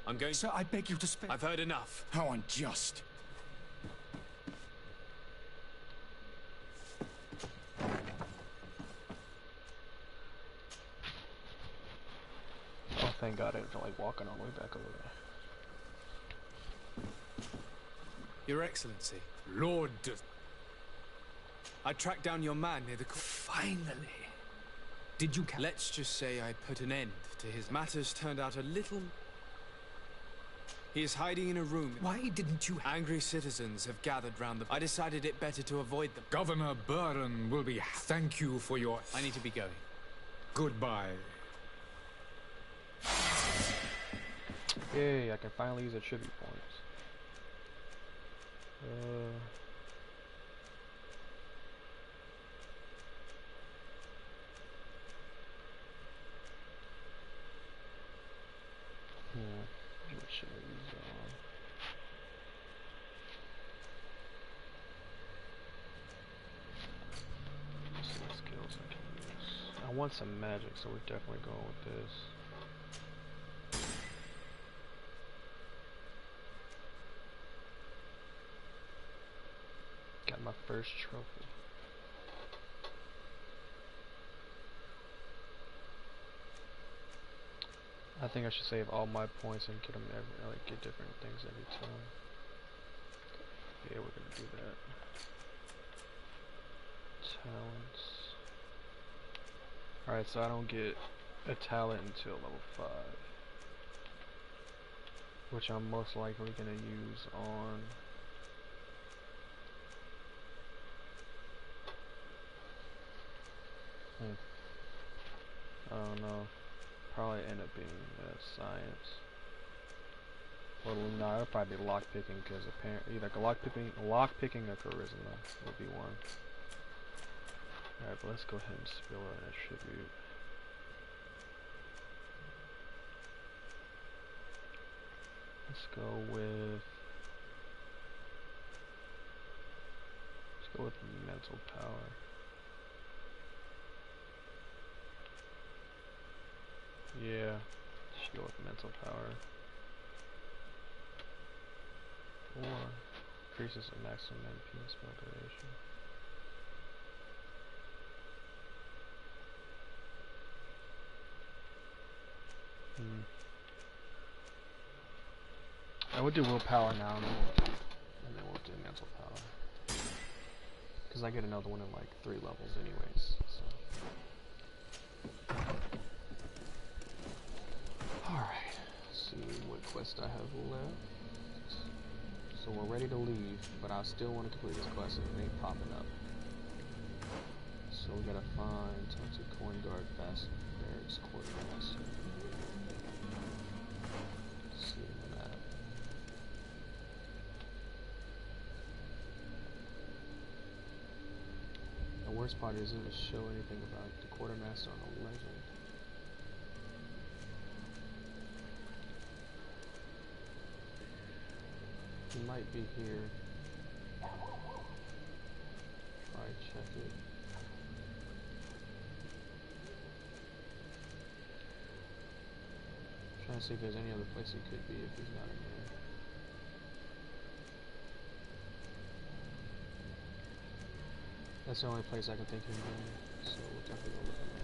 I'm going... Sir, I beg you to spare... I've heard enough. How unjust. Oh, thank God I didn't feel like walking all the way back over there. Your Excellency. Lord... I tracked down your man near the... Finally. Did you... Let's just say I put an end to his matters turned out a little... He is hiding in a room. Why didn't you... Angry citizens have gathered round the... I decided it better to avoid them. Governor Burren will be... Thank you for your... I need to be going. Goodbye. Yay, I can finally use a tribute points. What should I use on? Let's see what skills I can use. I want some magic, so we're definitely going with this. Got my first trophy. I think I should save all my points and get them get different things every time. Yeah, we're gonna do that. Talents. Alright, so I don't get a talent until level 5. Which I'm most likely gonna use on... I don't know. Probably end up being science. Well, no, it'll probably be lockpicking because apparently either lockpicking or charisma would be one. Alright, but let's go ahead and spill an attribute. Let's go with mental power. Yeah, let's go with mental power. Or increases the maximum MP and spell duration. I would do willpower now, and then we'll do mental power. Because I get another one in like 3 levels anyways, so. Alright, let's see what quest I have left. So we're ready to leave, but I still want to complete this quest and it ain't popping up. So we gotta find Toxic Coin Guard Fast Barracks Quartermaster. Let's see the map. Now worst part is it doesn't show anything about the quartermaster on the legend. He might be here. Try check it. Trying to see if there's any other place he could be if he's not in there. That's the only place I can think of him being, so we'll definitely go look in there.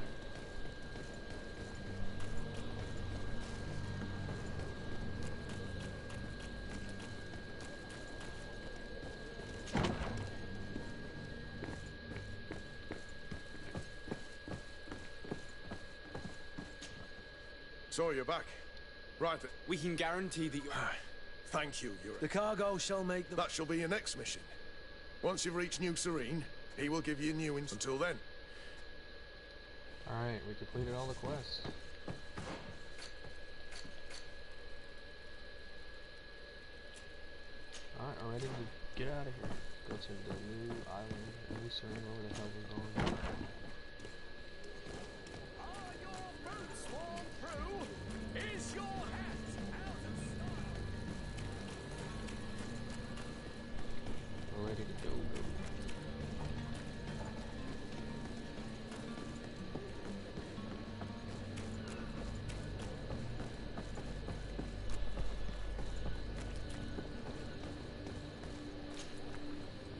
So you're back. Right. We can guarantee that you're... Thank you, Uric. The cargo shall make the... That shall be your next mission. Once you've reached New Serene, he will give you new until then. Alright, we completed all the quests. Alright, I'm ready to get out of here. Go to the new island, New Serene, wherever the hell we're going. Are your boots worn through? Is your hat out of stock? We're ready to go.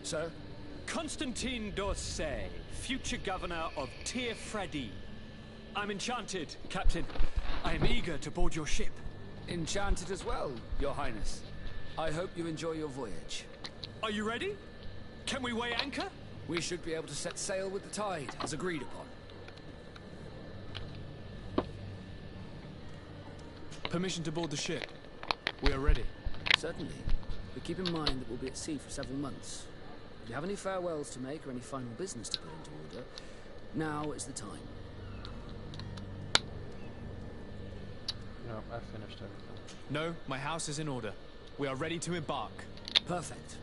Sir? Constantine d'Orsay, future governor of Tir-Fredi. I'm enchanted, Captain. I am eager to board your ship. Enchanted as well, Your Highness. I hope you enjoy your voyage. Are you ready? Can we weigh anchor? We should be able to set sail with the tide, as agreed upon. Permission to board the ship. We are ready. Certainly. But keep in mind that we'll be at sea for several months. If you have any farewells to make or any final business to put into order, now is the time. No, I've finished everything. No, my house is in order. We are ready to embark. Perfect.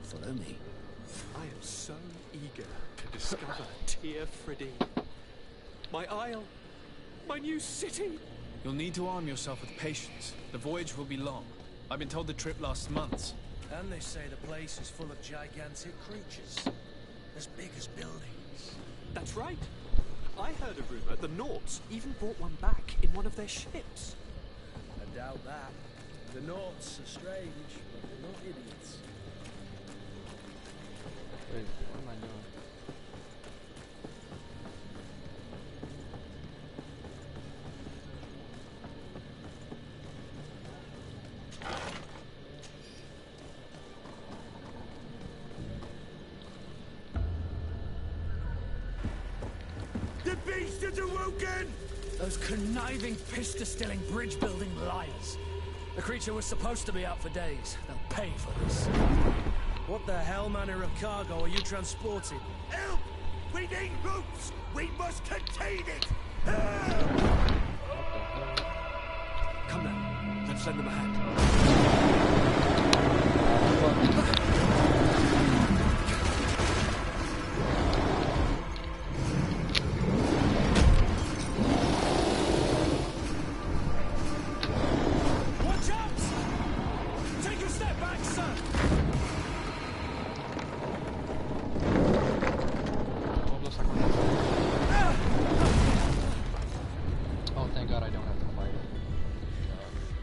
Follow me. I am so eager to discover Tir-Fredi. My isle. My new city. You'll need to arm yourself with patience. The voyage will be long. I've been told the trip lasts months. And they say the place is full of gigantic creatures. As big as buildings. That's right. I heard a rumor the Nauts even brought one back in one of their ships. I doubt that. The Nauts are strange, but they're not idiots. Wait, what am I doing? The beast is awoken! Those conniving, pista-stilling, bridge-building liars. The creature was supposed to be out for days. They'll pay for this. What the hell manner of cargo are you transporting? Help! We need routes! We must contain it! Help! Come now, let's lend them a hand. Watch out! Take a step back, sir! Oh, thank God I don't have to fight it.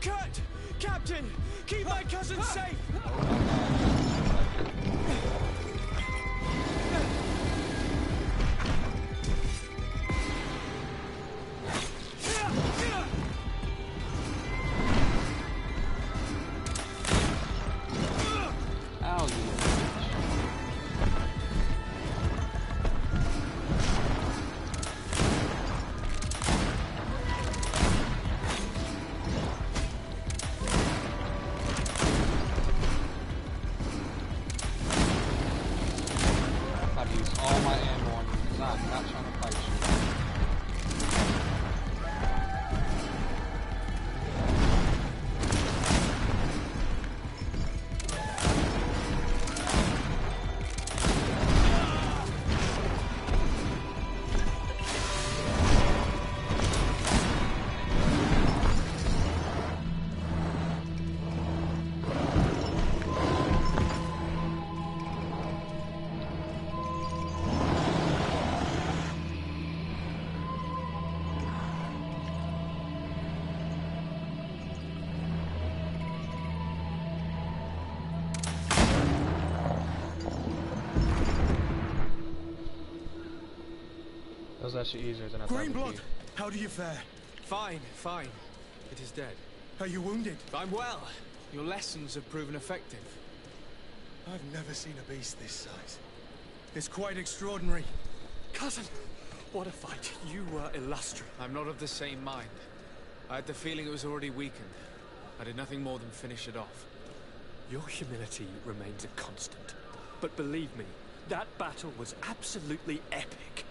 Cut! Captain! Keep my cousin safe! Ow, you I've used all my ammo on you because I'm not trying to fight you. That was actually easier than I thought it would Greenblood, be. how do you fare? Fine, fine. It is dead. Are you wounded? I'm well. Your lessons have proven effective. I've never seen a beast this size. It's quite extraordinary. Cousin, what a fight. You were illustrious. I'm not of the same mind. I had the feeling it was already weakened. I did nothing more than finish it off. Your humility remains a constant. But believe me, that battle was absolutely epic.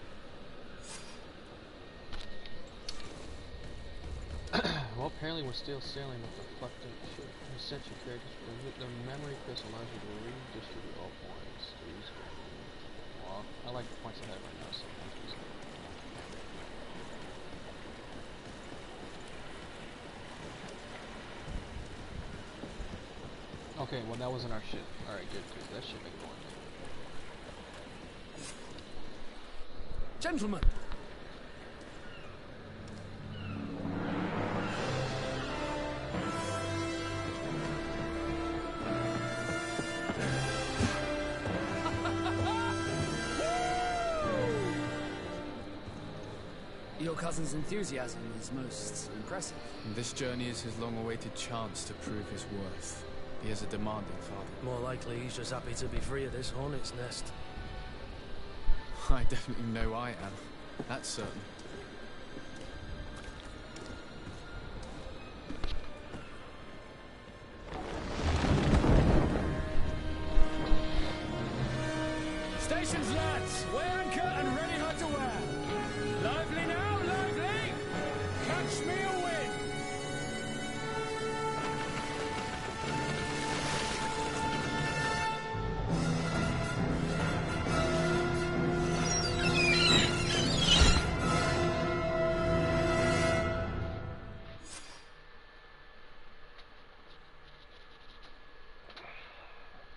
Well, apparently we're still sailing with the fucked up ship. Reset your characters. The memory crystal allows you to redistribute all points. Well, I like the points I have right now, so thank you. Okay, well that wasn't our ship. Alright, good, because that ship ain't going there. Gentlemen! Your cousin's enthusiasm is most impressive. And this journey is his long-awaited chance to prove his worth. He has a demanding father. More likely he's just happy to be free of this hornet's nest. I definitely know I am. That's certain. Stations, lads! Weigh anchor and ready her to wear. Lively now, lively! Catch me a wind!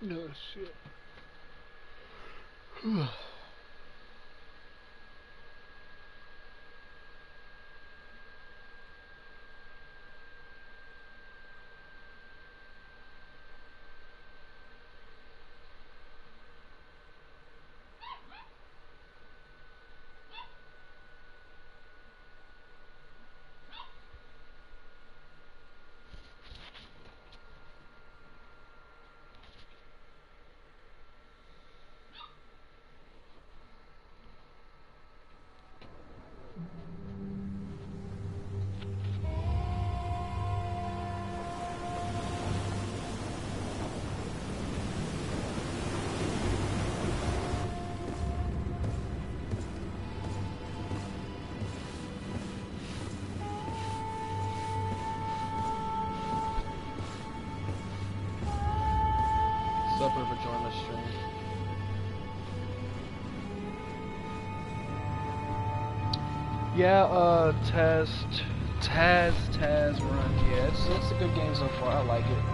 No shit. Sup, River, join the stream. Yeah, Taz run. Yeah, it's a good game so far. I like it.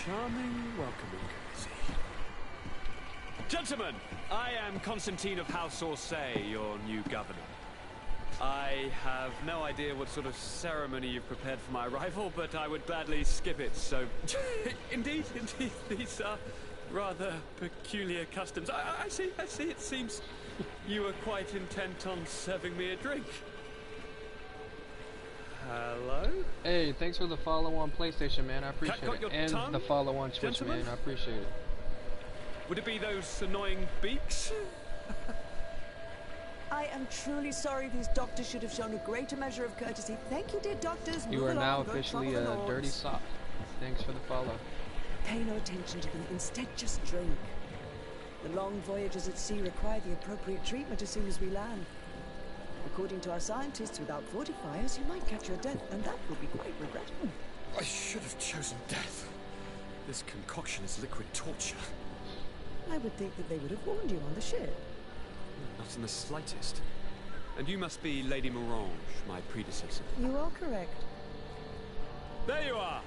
Charming, welcoming courtesy. Gentlemen, I am Constantine of House Orsay, your new governor. I have no idea what sort of ceremony you've prepared for my arrival, but I would gladly skip it, so... indeed, these are rather peculiar customs. I see, it seems you were quite intent on serving me a drink. Hello? Hey, thanks for the follow on PlayStation, man. I appreciate it. And tongue, the follow on Twitch, gentlemen? man. I appreciate it. Would it be those annoying beaks? I am truly sorry. These doctors should have shown a greater measure of courtesy. Thank you, dear doctors. You Move are along, now go officially trouble the a lords. dirty sock. Thanks for the follow. Pay no attention to them. Instead, just drink. The long voyages at sea require the appropriate treatment as soon as we land. According to our scientists, without fortifiers, you might catch your death, and that would be quite regrettable. I should have chosen death. This concoction is liquid torture. I would think that they would have warned you on the ship. Not in the slightest. And you must be Lady Morange, my predecessor. You are correct. There you are!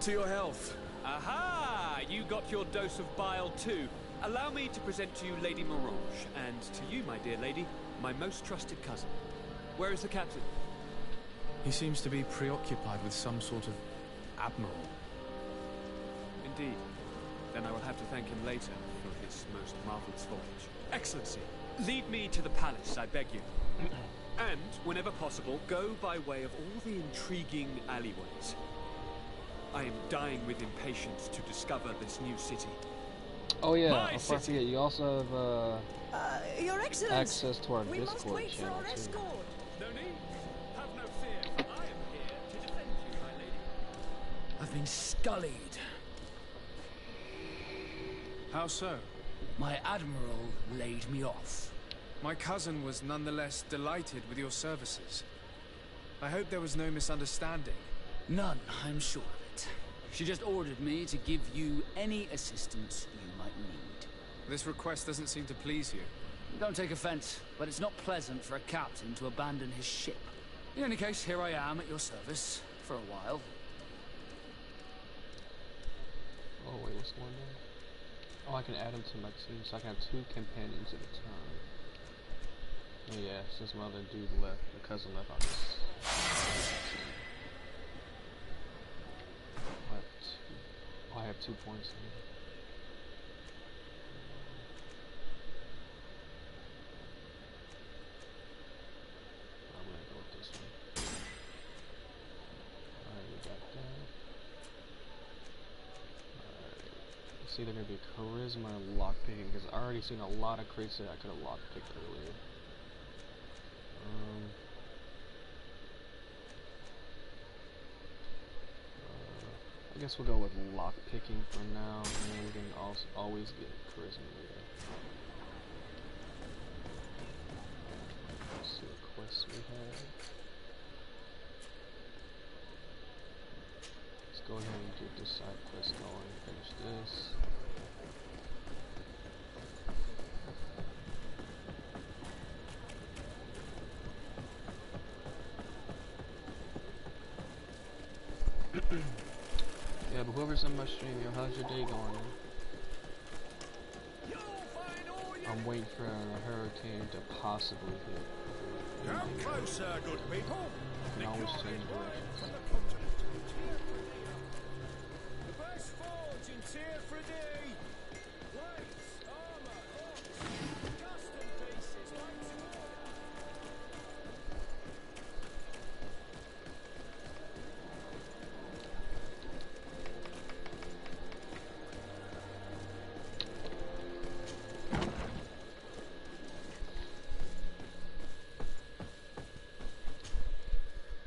To your health. Aha! You got your dose of bile too. Allow me to present to you Lady Morange, and to you, my dear lady, my most trusted cousin. Where is the captain? He seems to be preoccupied with some sort of admiral. Indeed. Then I will have to thank him later for his most marvelous voyage. Excellency, lead me to the palace, I beg you. And, whenever possible, go by way of all the intriguing alleyways. I am dying with impatience to discover this new city. Oh yeah, before I forget, you also have Your Excellency, access to our we must Discord wait for channel our too. escort. No need. Have no fear. I am here to defend you, my lady. I've been scullied. How so? My admiral laid me off. My cousin was nonetheless delighted with your services. I hope there was no misunderstanding. None, I'm sure of it. She just ordered me to give you any assistance you might need. This request doesn't seem to please you. Don't take offense, but it's not pleasant for a captain to abandon his ship. In any case, here I am at your service, for a while. Oh wait, what's going on? Oh, I can add them to my team, so I can have 2 companions at a time. Oh yeah, since my other dude left, my cousin left, I'll just... I have 2 points here. I'm gonna go with this one. Alright, we got that. Alright. It's either gonna be charisma or lockpicking, because I already seen a lot of crates that I could have lockpicked earlier. I guess we'll go with lockpicking for now, and then we can also always get charisma later. Let's see what quests we have. Let's go ahead and get this side quest going and finish this. Yeah, but whoever's on my stream, yo, how's your day going? I'm waiting for a hurricane to possibly hit. Come closer, good people. I can always change directions. The best forge in Tier for D. Weights, armor, hooks, custom pieces, like to order.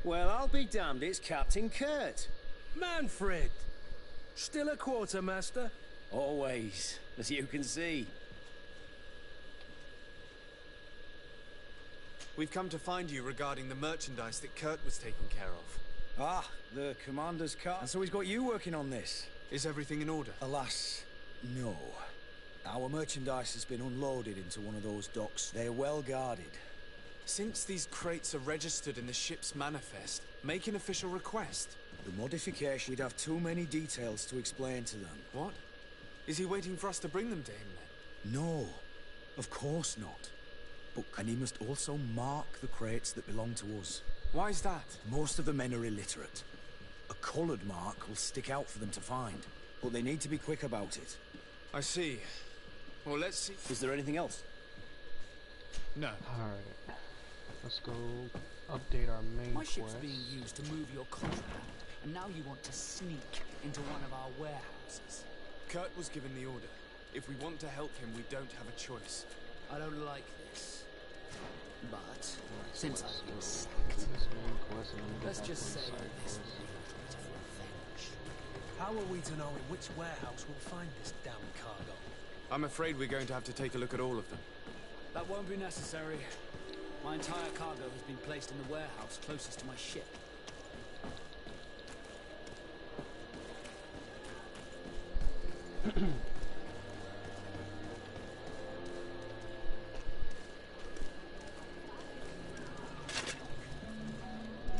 Well, I'll be damned, it's Captain Kurt. Manfred! Still a quartermaster? Always, as you can see. We've come to find you regarding the merchandise that Kurt was taking care of. Ah, the commander's car. And so he's got you working on this? Is everything in order? Alas, no. Our merchandise has been unloaded into one of those docks. They're well guarded. Since these crates are registered in the ship's manifest, make an official request. The modification, we'd have too many details to explain to them. What? Is he waiting for us to bring them to him then? No, of course not. And he must also mark the crates that belong to us. Why is that? Most of the men are illiterate. A coloured mark will stick out for them to find, but they need to be quick about it. I see. Well, let's see. Is there anything else? No. Alright. Let's go update our main My ship's quest. being used to move your contraband, and now you want to sneak into one of our warehouses. Kurt was given the order. If we want to help him, we don't have a choice. I don't like this. But, since I've been This sacked, main quest and then we let's get just say back to the this side will be a bit of revenge. How are we to know in which warehouse we'll find this damn cargo? I'm afraid we're going to have to take a look at all of them. That won't be necessary. My entire cargo has been placed in the warehouse closest to my ship.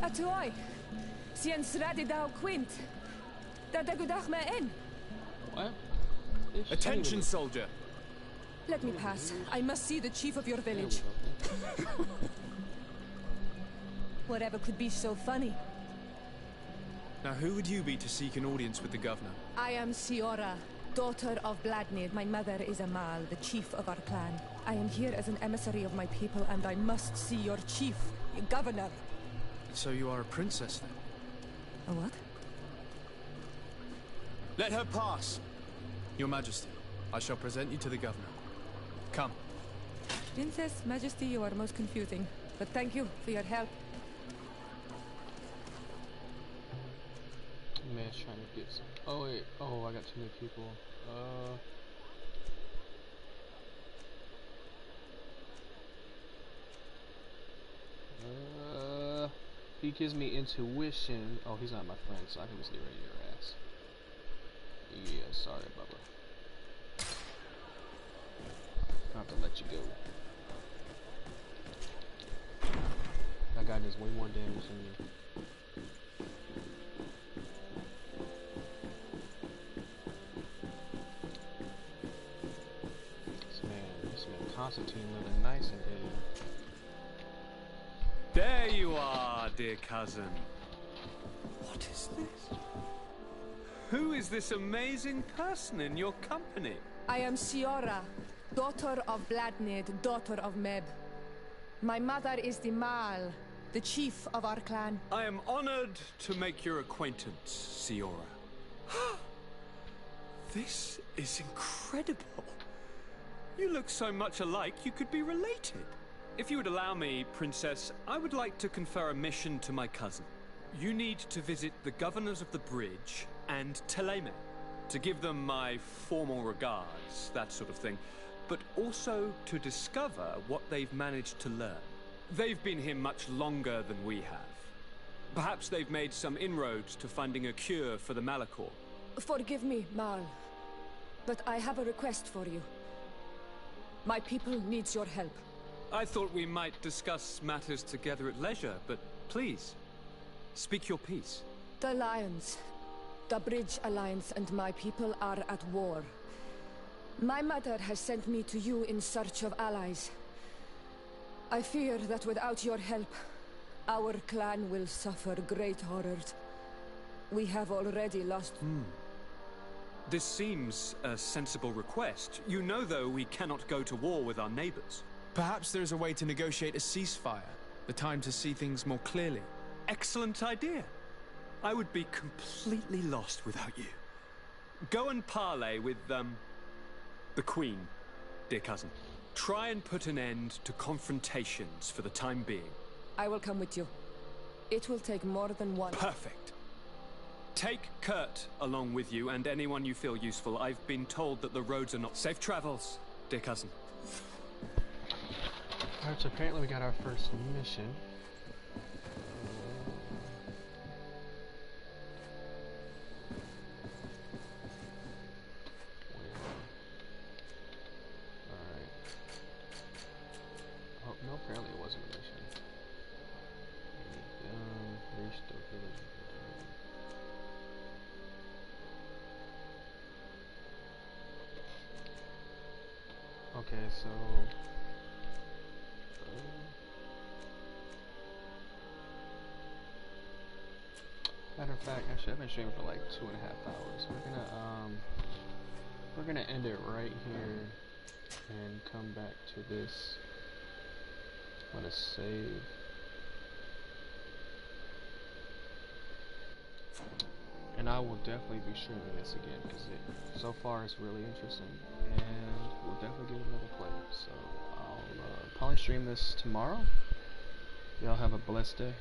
Atuai, sien sradi dau quint. Da dagudach me in. What? Attention, soldier! Let me pass. I must see the chief of your village. Whatever could be so funny. Now, who would you be to seek an audience with the governor? I am Siora, daughter of Bladnid. My mother is Amal, the chief of our clan. I am here as an emissary of my people, and I must see your chief, your governor. So you are a princess, then? A what? Let her pass! Your Majesty, I shall present you to the governor. Come. Princess, Majesty, you are most confusing. But thank you for your help. Man's trying to get some. Oh wait. Oh, I got too many people. He gives me intuition. Oh, he's not my friend, so I can just get rid of your ass. Yeah, sorry, Bubba. I have to let you go. That guy does way more damage than you. This man Constantine living nice in Italy. There you are, dear cousin. What is this? Who is this amazing person in your company? I am Siora, daughter of Bladnid, daughter of Meb. My mother is the Mal, the chief of our clan. I am honored to make your acquaintance, Siora. This is incredible. You look so much alike, you could be related. If you would allow me, Princess, I would like to confer a mission to my cousin. You need to visit the governors of the bridge and Teleme, to give them my formal regards, that sort of thing, but also to discover what they've managed to learn. They've been here much longer than we have. Perhaps they've made some inroads to finding a cure for the Malachor. Forgive me, Mal, but I have a request for you. My people needs your help. I thought we might discuss matters together at leisure, but please, speak your piece. The Alliance, the Bridge Alliance and my people are at war. My mother has sent me to you in search of allies. I fear that without your help, our clan will suffer great horrors. We have already lost... This seems a sensible request. You know, though, we cannot go to war with our neighbors. Perhaps there is a way to negotiate a ceasefire. The time to see things more clearly. Excellent idea. I would be completely lost without you. Go and parley with, the Queen, dear cousin. Try and put an end to confrontations for the time being. I will come with you. It will take more than one... Perfect. Take Kurt along with you and anyone you feel useful. I've been told that the roads are not... Safe travels, dear cousin. Alright, so apparently we got our first mission. Alright. Oh, no, apparently it wasn't a mission. Reach the village. Okay, so... matter of fact, actually I've been streaming for like 2.5 hours. We're gonna end it right here and come back to this. I'm gonna save. And I will definitely be streaming this again because so far it's really interesting, and we'll definitely give it another play. So I'll probably stream this tomorrow. Y'all have a blessed day.